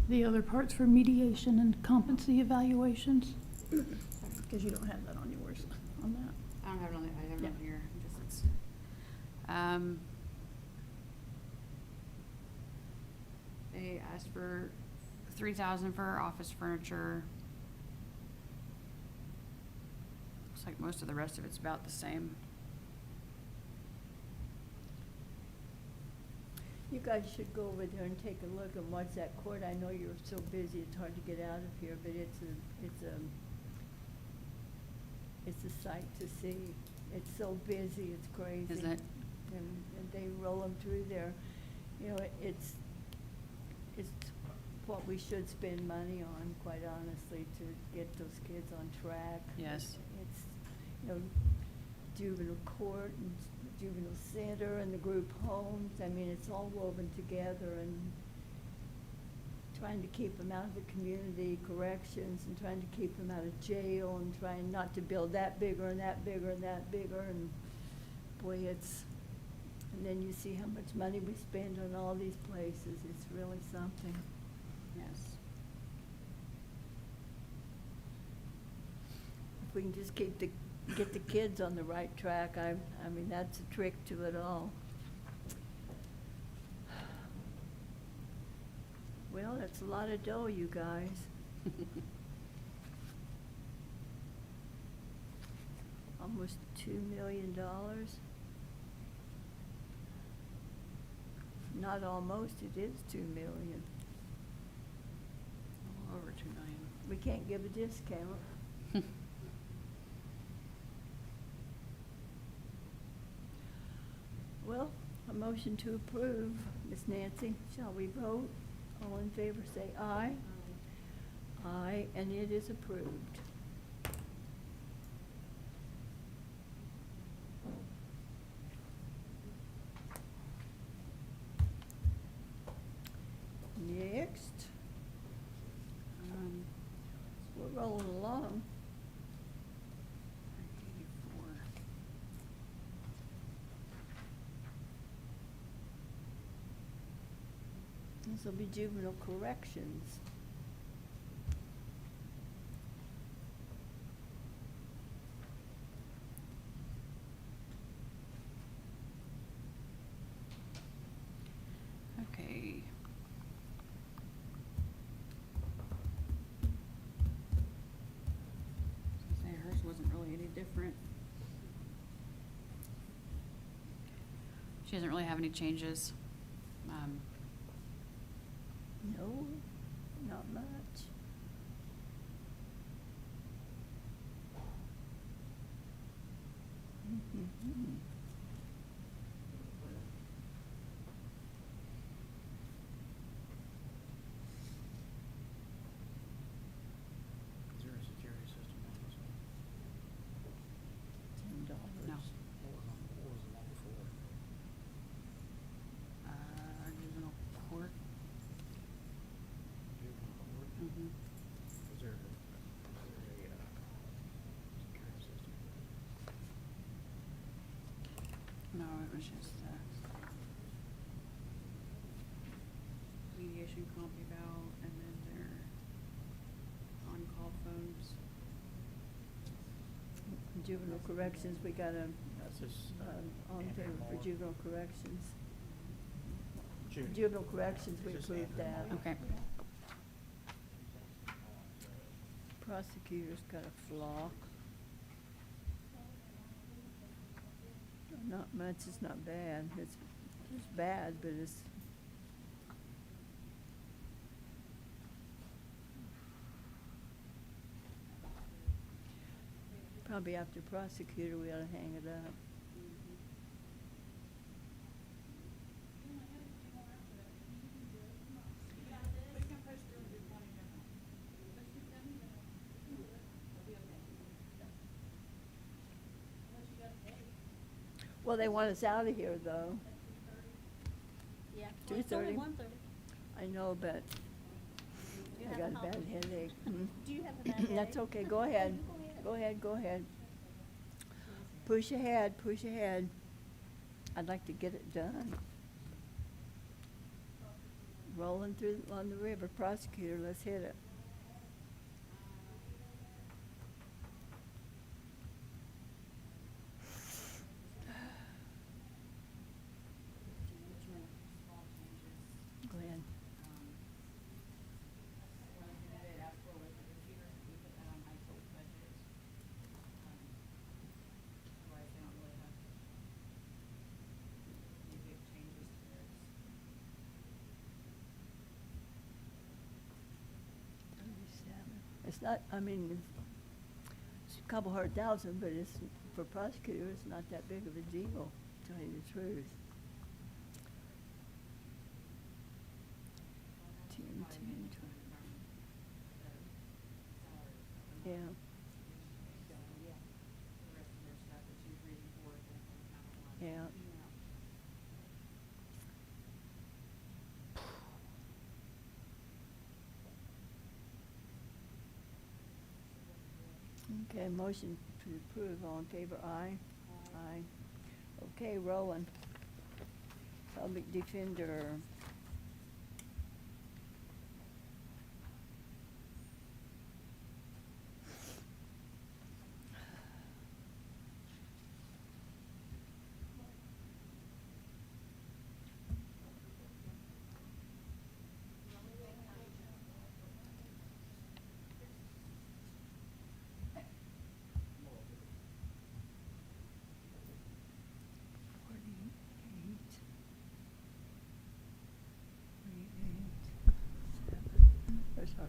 The other part's for mediation and competency evaluations, because you don't have that on yours, on that. I don't have it on, I have it on Yeah. here, I guess it's, they asked for 3,000 for office furniture. Looks like most of the rest of it's about the same. You guys should go over there and take a look and watch that court. I know you're so busy, it's hard to get out of here, but it's a sight to see. It's so busy, it's crazy. Is it? And they roll them through there. You know, it's what we should spend money on, quite honestly, to get those kids on track. Yes. It's, you know, juvenile court and juvenile center and the group homes. I mean, it's all woven together, and trying to keep them out of the community corrections and trying to keep them out of jail and trying not to build that bigger and that bigger and that bigger. And boy, and then you see how much money we spend on all these places. It's really something. Yes. If we can just get the kids on the right track, I mean, that's a trick to it all. Well, that's a lot of dough, you guys. Almost $2 million. Not almost, it is 2 million. A little over 2 million. We can't give a discount. Well, a motion to approve. Miss Nancy, shall we vote? All in favor, say aye. Aye, and it is approved. Next, we're rolling along. 84. This will be juvenile corrections. Okay. I was gonna say, hers wasn't really any different. She doesn't really have any changes. No, not much. Mhm. Is there a security system on this one? $10. No. What was the one before? Juvenile court. Juvenile court? Mm-hmm. Is there a security system? No, it was just, mediation comp eval, and then their on-call phones. Juvenile corrections, we got a, That's just. all in favor for juvenile corrections. Judy. Juvenile corrections, we Just approved Andrew that. Moore. Okay. Prosecutor's got a flock. Not much, it's not bad. It's bad, but it's. Probably after prosecutor, we ought to hang it up. Well, they want us out of here, though. Yeah, well, it's only 2:30? 1:30. I know, but You I have got a a bad healthy- headache. Hmm. Do you have a bad headache? That's okay, go ahead. Go ahead, go ahead. Push ahead, push ahead. I'd like to get it done. Rolling through on the river, prosecutor, let's hit it. Small changes. Go ahead. One thing that they asked for was the computers, we put that on high school budget. Otherwise, they don't really have any big changes to theirs. 37. It's not, I mean, it's a couple $100,000, but it's, for prosecutor, it's not that big of a deal, to tell you the truth. Well, Ten, that's probably 10, mainly 20. coming from the salaries. Yeah. So, yeah, the rest of their stuff that she was reading for, is gonna come out of line. Yeah. Okay, motion to approve, all in favor, aye? Aye. Okay, rolling. Public defender.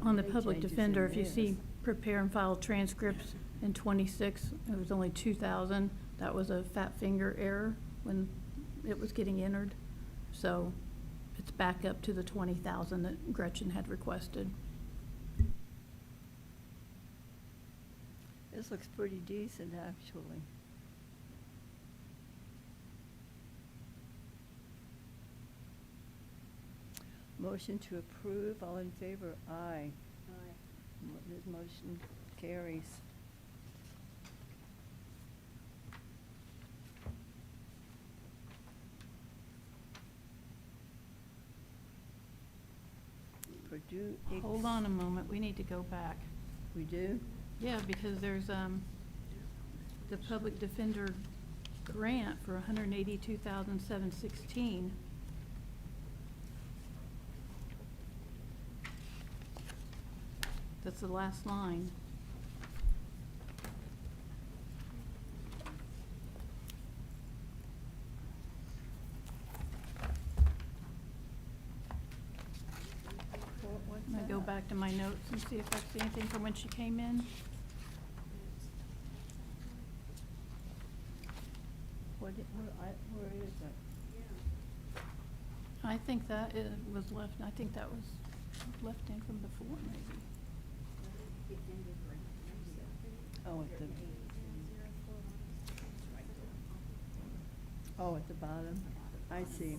On the public defender, if you see prepare and file transcripts in 26, it was only 2,000. That was a fat finger error when it was getting entered. So it's back up to the 20,000 that Gretchen had requested. This looks pretty decent, actually. Motion to approve, all in favor, aye. This motion carries. Purdue. Hold on a moment, we need to go back. We do? Yeah, because there's, the public defender grant for 182,716. That's the last line. What's I'm gonna go that? back to my notes and see if I see anything from when she came in. Where is it? I think that was left, I think that was left in from before, maybe. Oh, at the, oh, at the bottom. I see.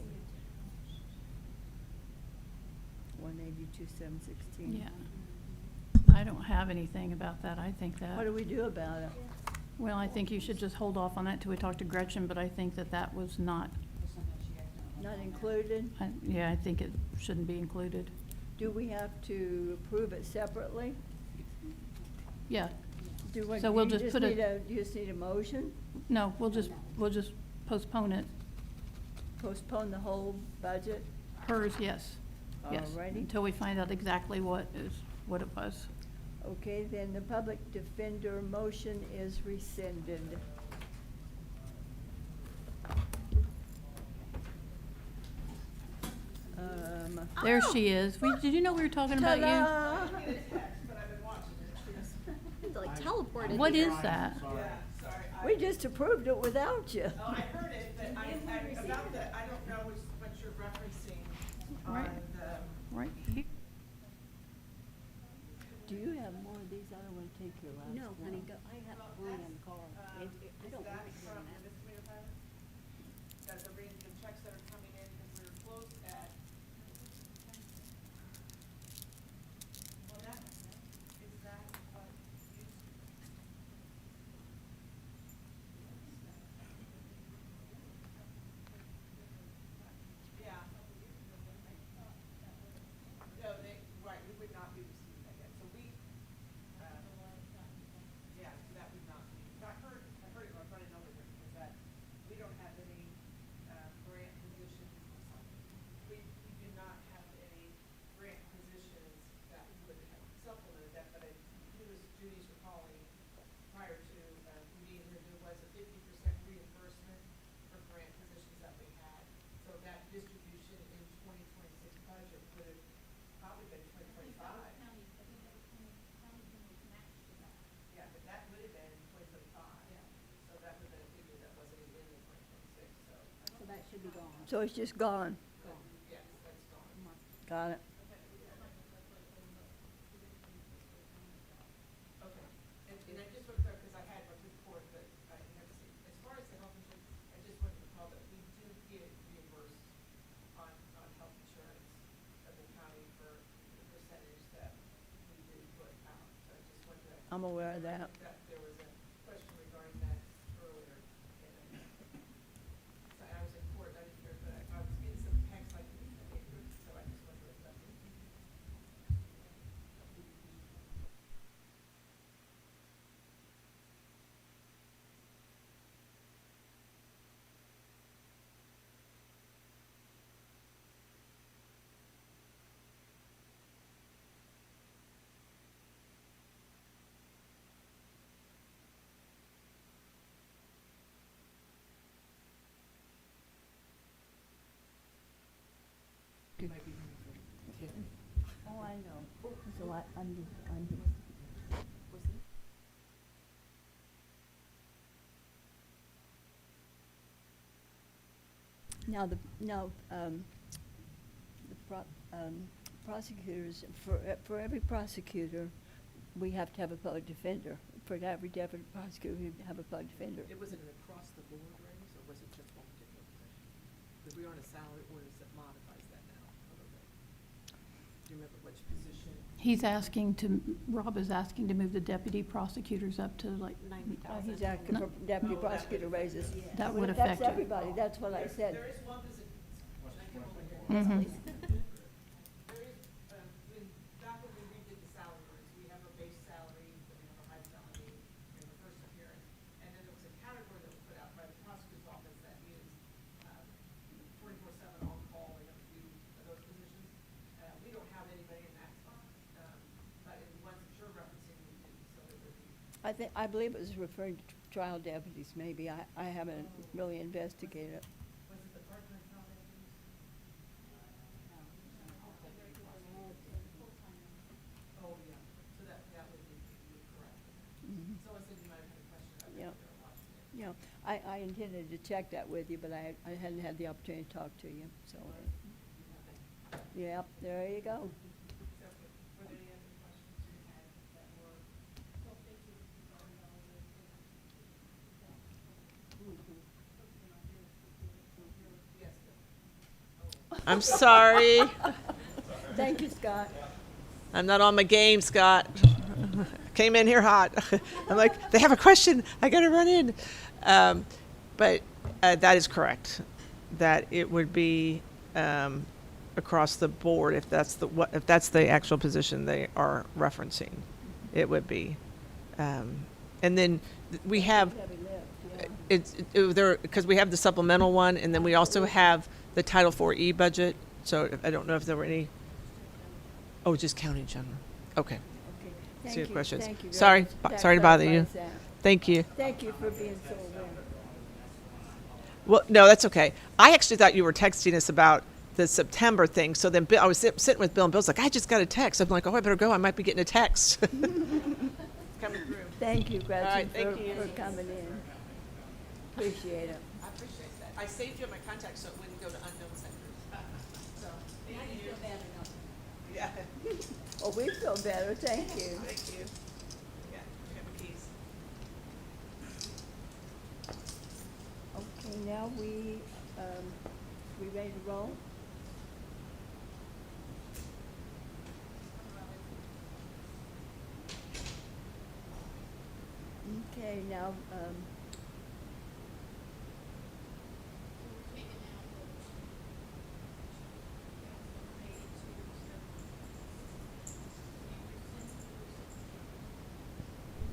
182,716. Yeah. I don't have anything about that. I think that. What do we do about it? Well, I think you should just hold off on that till we talk to Gretchen, but I think that that was not, Just something she accidentally. Not included? yeah, I think it shouldn't be included. Do we have to approve it separately? Yeah. Do we, So we'll you just just put need it- you just need a motion? No, we'll just postpone it. Postpone the whole budget? Hers, yes. Yes. Alrighty. Until we find out exactly what it was. Okay, then the public defender motion is rescinded. There she is. Did you know we were talking about you? Ta-da! It's like teleported. What here. is that? We just approved it without you. Oh, I heard it, but I about the, I don't know what you're referencing on Right. the. Right here. Do you have more of these? I don't want to take your last one. No, honey, go, I have plenty in the car. I don't want Is that it from doing that. this way of that the checks that are coming in, because we were close at, well, that, is that what you? Yeah. No, they, right, we would not be receiving that yet, so we, yeah, so that would not be, I heard it, I was running over here, because that, we don't have any, grant positions. We do not have any grant positions that would have supplemented that, but Judy's recalling prior to, me being here, there was a 50% reimbursement for grant positions that we had. So that distribution in 2026 budget would have probably been 2025. Yeah, but that would have been 2025. Yeah. So that would have been a figure that wasn't even in the 2026, so. So that should be gone. So it's just gone. Yes, that's gone. Got it. Okay, and I just want to, because I had my report, but I have to see, as far as the health insurance, I just wanted to recall that we do get reimbursed on health insurance of the county for the percentage that we do put out. So I just wanted to. I'm aware of that. That there was a question regarding that earlier, and so I was in court, I didn't hear, but I was getting some texts like, so I just wanted to let you know. Oh, I know. So I'm Now, prosecutors, for every prosecutor, we have to have a public defender. For every deputy prosecutor, we have a public defender. It was an across-the-board raise, or was it just one particular position? Because we are on a salary ordinance that modifies that now a little bit. Do you remember which position? Rob is asking to move the deputy prosecutors up to like, He's asking for deputy prosecutor raises. that would That's affect it. everybody, that's what I said. There is one position, can I come over here? Mhm. There is, back when we redid the salary ordinance, we have a base salary, then we have a high salary, we have a first appearance, and then there was a category that was put out by the prosecutor's office that is 24/7 on call, we have a few of those positions. We don't have anybody in that spot, but in the ones that you're referencing, we do, so it would be. I believe it was referring to trial deputies, maybe. I haven't really investigated it. Was it the part-time trial deputies? Oh, yeah, so that would be correct. Mhm. Someone said you might have had a question about that, Yeah. they were watching it. Yeah, I intended to check that with you, but I hadn't had the opportunity to talk to you, so. Yep, there you go. So, were there any other questions you had that were? Yes. I'm sorry. Thank you, Scott. I'm not on my game, Scott. Came in here hot. I'm like, they have a question. I got to run in. But that is correct. That it would be across the board if that's the actual position they are referencing. It would be. And then we have because we have the supplemental one, and then we also have the Title IV budget. So I don't know if there were any. Oh, just county general. Okay. Thank See your you, questions. thank you very Sorry, much. sorry to That bother you. clarifies that. Thank you. Thank you for being so aware. Well, no, that's okay. I actually thought you were texting us about the September thing. So then I was sitting with Bill, and Bill's like, I just got a text. I'm like, oh, I better go. I might be getting a text. Coming through. Thank you, Gretchen, right, thank you. for coming in. Appreciate it. I appreciate that. I saved you in my contacts so it wouldn't go to unknown senders. So, Now you feel bad enough. yeah. Oh, we feel better, thank you. Thank you. Yeah, we have the keys. Okay, now we We ready to roll? Okay, now,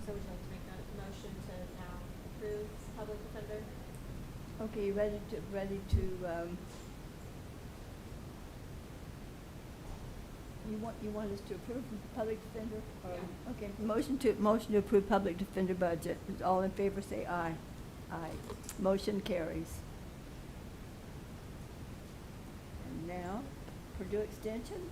So would you like to make that motion to now approve public defender? okay, you you want us to approve the public defender? Or- Okay, motion to approve public defender budget. All in favor, say aye. Aye. Motion carries. And now, Purdue Extension?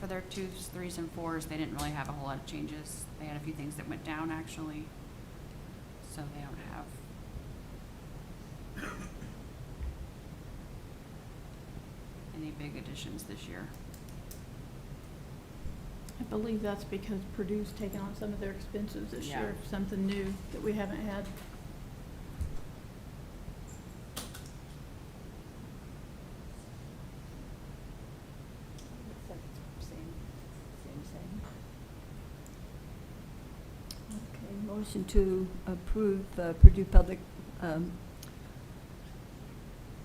For their 2s, 3s, and 4s, they didn't really have a whole lot of changes. They had a few things that went down, actually. So they don't have any big additions this year. I believe that's because Purdue's taken on some of their expenses this Yeah. year, something new that we haven't had. Same. Okay, motion to approve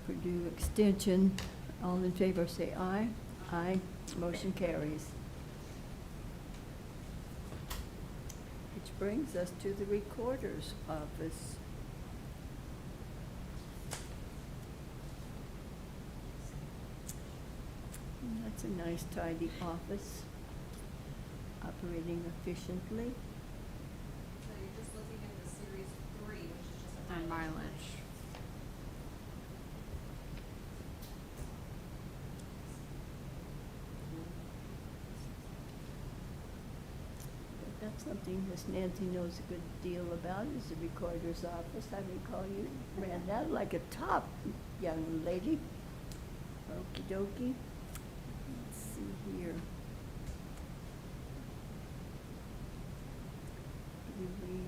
Purdue Extension. All in favor, say aye. Aye. Motion carries. Which brings us to the Recorder's Office. That's a nice tidy office, operating efficiently. So you're just looking at the series 3, which is just a And mileage. But that's something Miss Nancy knows a good deal about, is the Recorder's Office. I recall you ran that like a top young lady. Okey dokey. Let's see here. Do we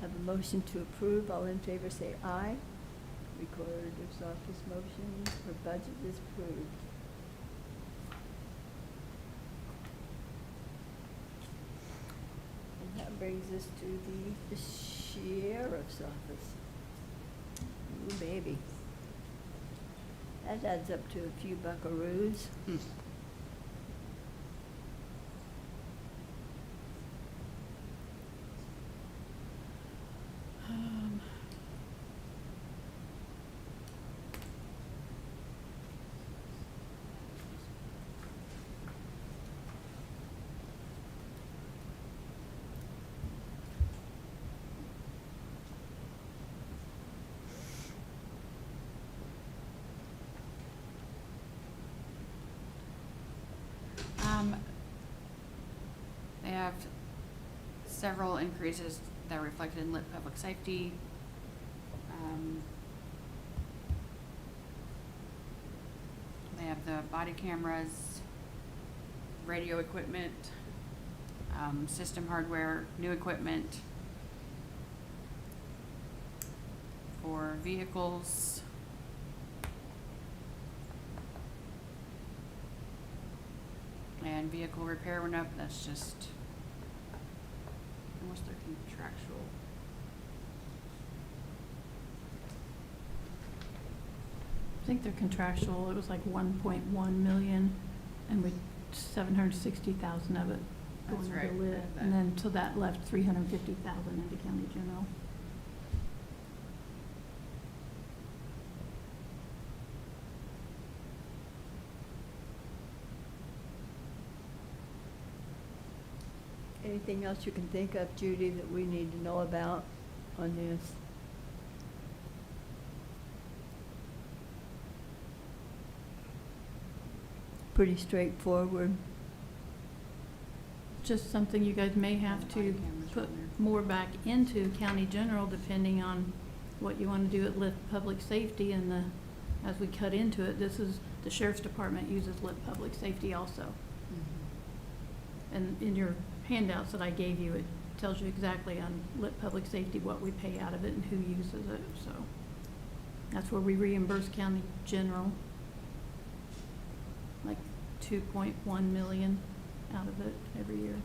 have a motion to approve? All in favor say aye. Recorder's Office motion for budget is approved. And that brings us to the Sheriff's Office. Ooh, baby. That adds up to a few buckaroos. They have several increases that are reflected in lit public safety. They have the body cameras, radio equipment, system hardware, new equipment for vehicles. And vehicle repair went up, that's just, what's their contractual? I think they're contractual, it was like 1.1 million, and with 760,000 of it That's going right, into lit. that- And then, so that left 350,000 into county general. Anything else you can think of, Judy, that we need to know about on this? pretty straightforward. Just something you guys may have Body to cameras put on there. more back into county general, depending on what you want to do at lit public safety and the, as we cut into it, this is, the sheriff's department uses lit public safety also. And in your handouts that I gave you, it tells you exactly on lit public safety what we pay out of it and who uses it, so. That's where we reimburse county general, like 2.1 million out of it every year.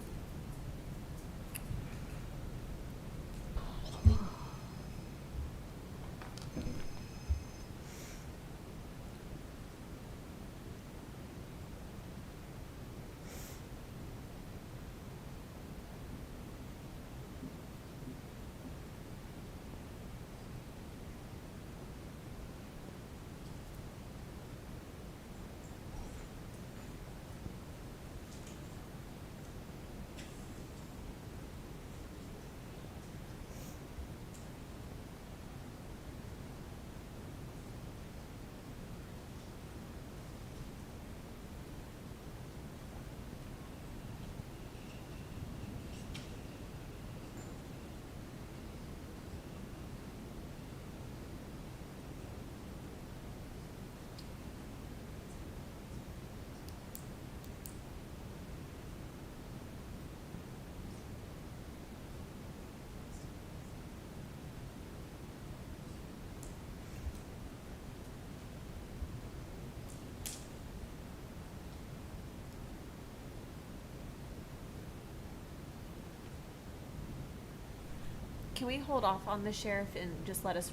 Can we hold off on the sheriff and just let us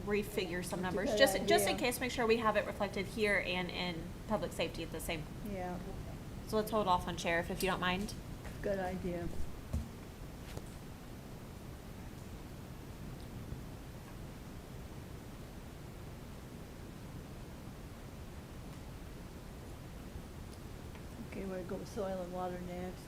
refigure some That's a numbers? good Just in idea. case, make sure we have it reflected here and in public safety at the same. Yeah, So let's hold off on sheriff if you don't mind. good idea. Okay, we're gonna go with soil and water next.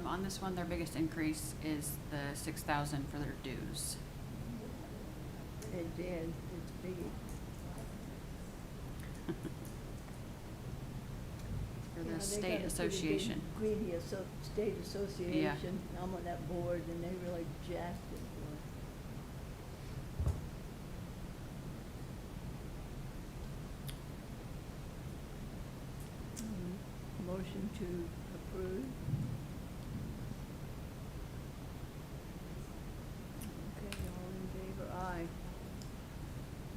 On this one, their biggest increase is the 6,000 for their dues. It did, it's big. For Yeah, the they got state a pretty big association. Greedy state association, I'm on that board, and they really jacked it for us. Motion to approve. Okay, all in favor, aye.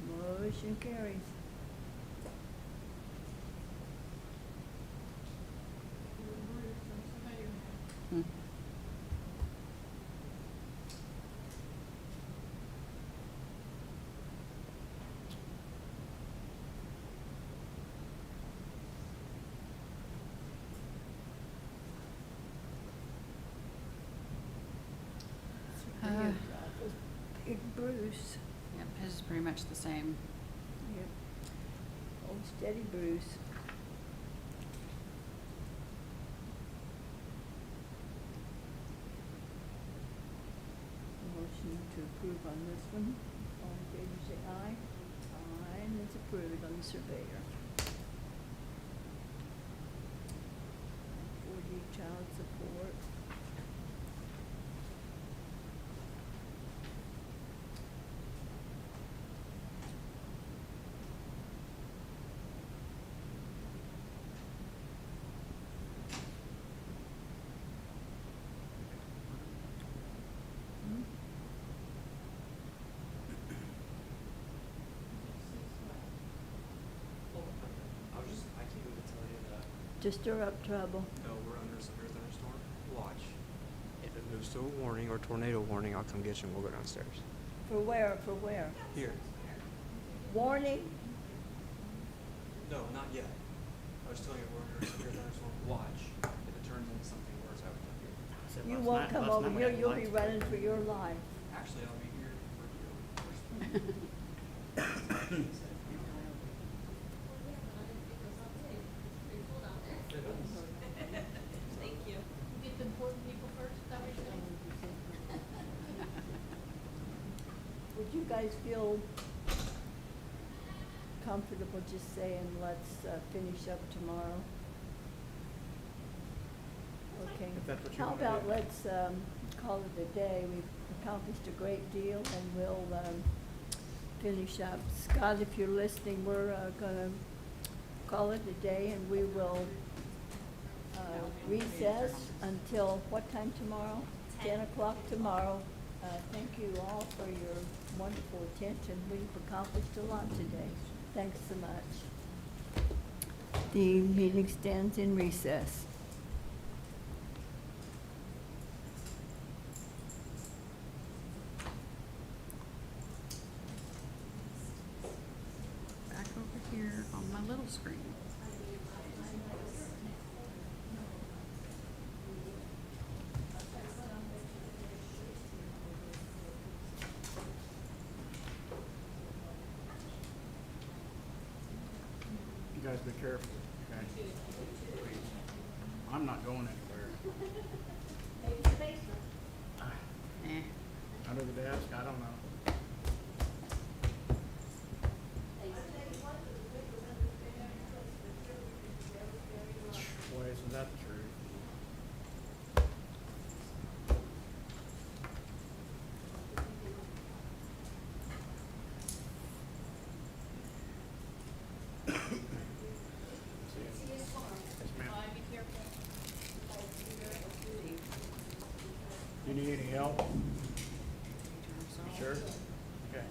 Motion carries. Hmm. Surveyor's office, Big Bruce. Yep, his is pretty much the same. Yep. Old steady Bruce. Motion to approve on this one. All in favor, say aye. Aye, and it's approved on the surveyor. 40 child support. Hmm? I can't even tell you that. To stir up trouble. No, we're under a severe thunderstorm. Watch. If it moves to a warning or tornado warning, I'll come get you and we'll go downstairs. For where, for where? Here. Warning? No, not yet. I was telling you, we're here, there's one watch. If it turns into something worse, I would come here. I said You last won't night- come last over night we here, had you'll be lights running break. for your life. Actually, I'll be here for you. Get the important people first, is that what you're saying? Would you guys feel comfortable just saying, let's finish up tomorrow? Okay. If that's what you How wanna about do. let's call it a day? We've accomplished a great deal and we'll finish up. Scott, if you're listening, we're gonna call it a day and we will recess until what time tomorrow? 10 o'clock tomorrow. Thank you all for your wonderful attention. We've accomplished a lot today. Thanks so much. The meeting stands in recess. Back over here on my little screen. You guys be careful, okay? Please. I'm not going anywhere. Eh. Under the desk, I don't know. Boy, isn't that the truth? Yes, ma'am. Be careful. You need any help? You sure? Okay.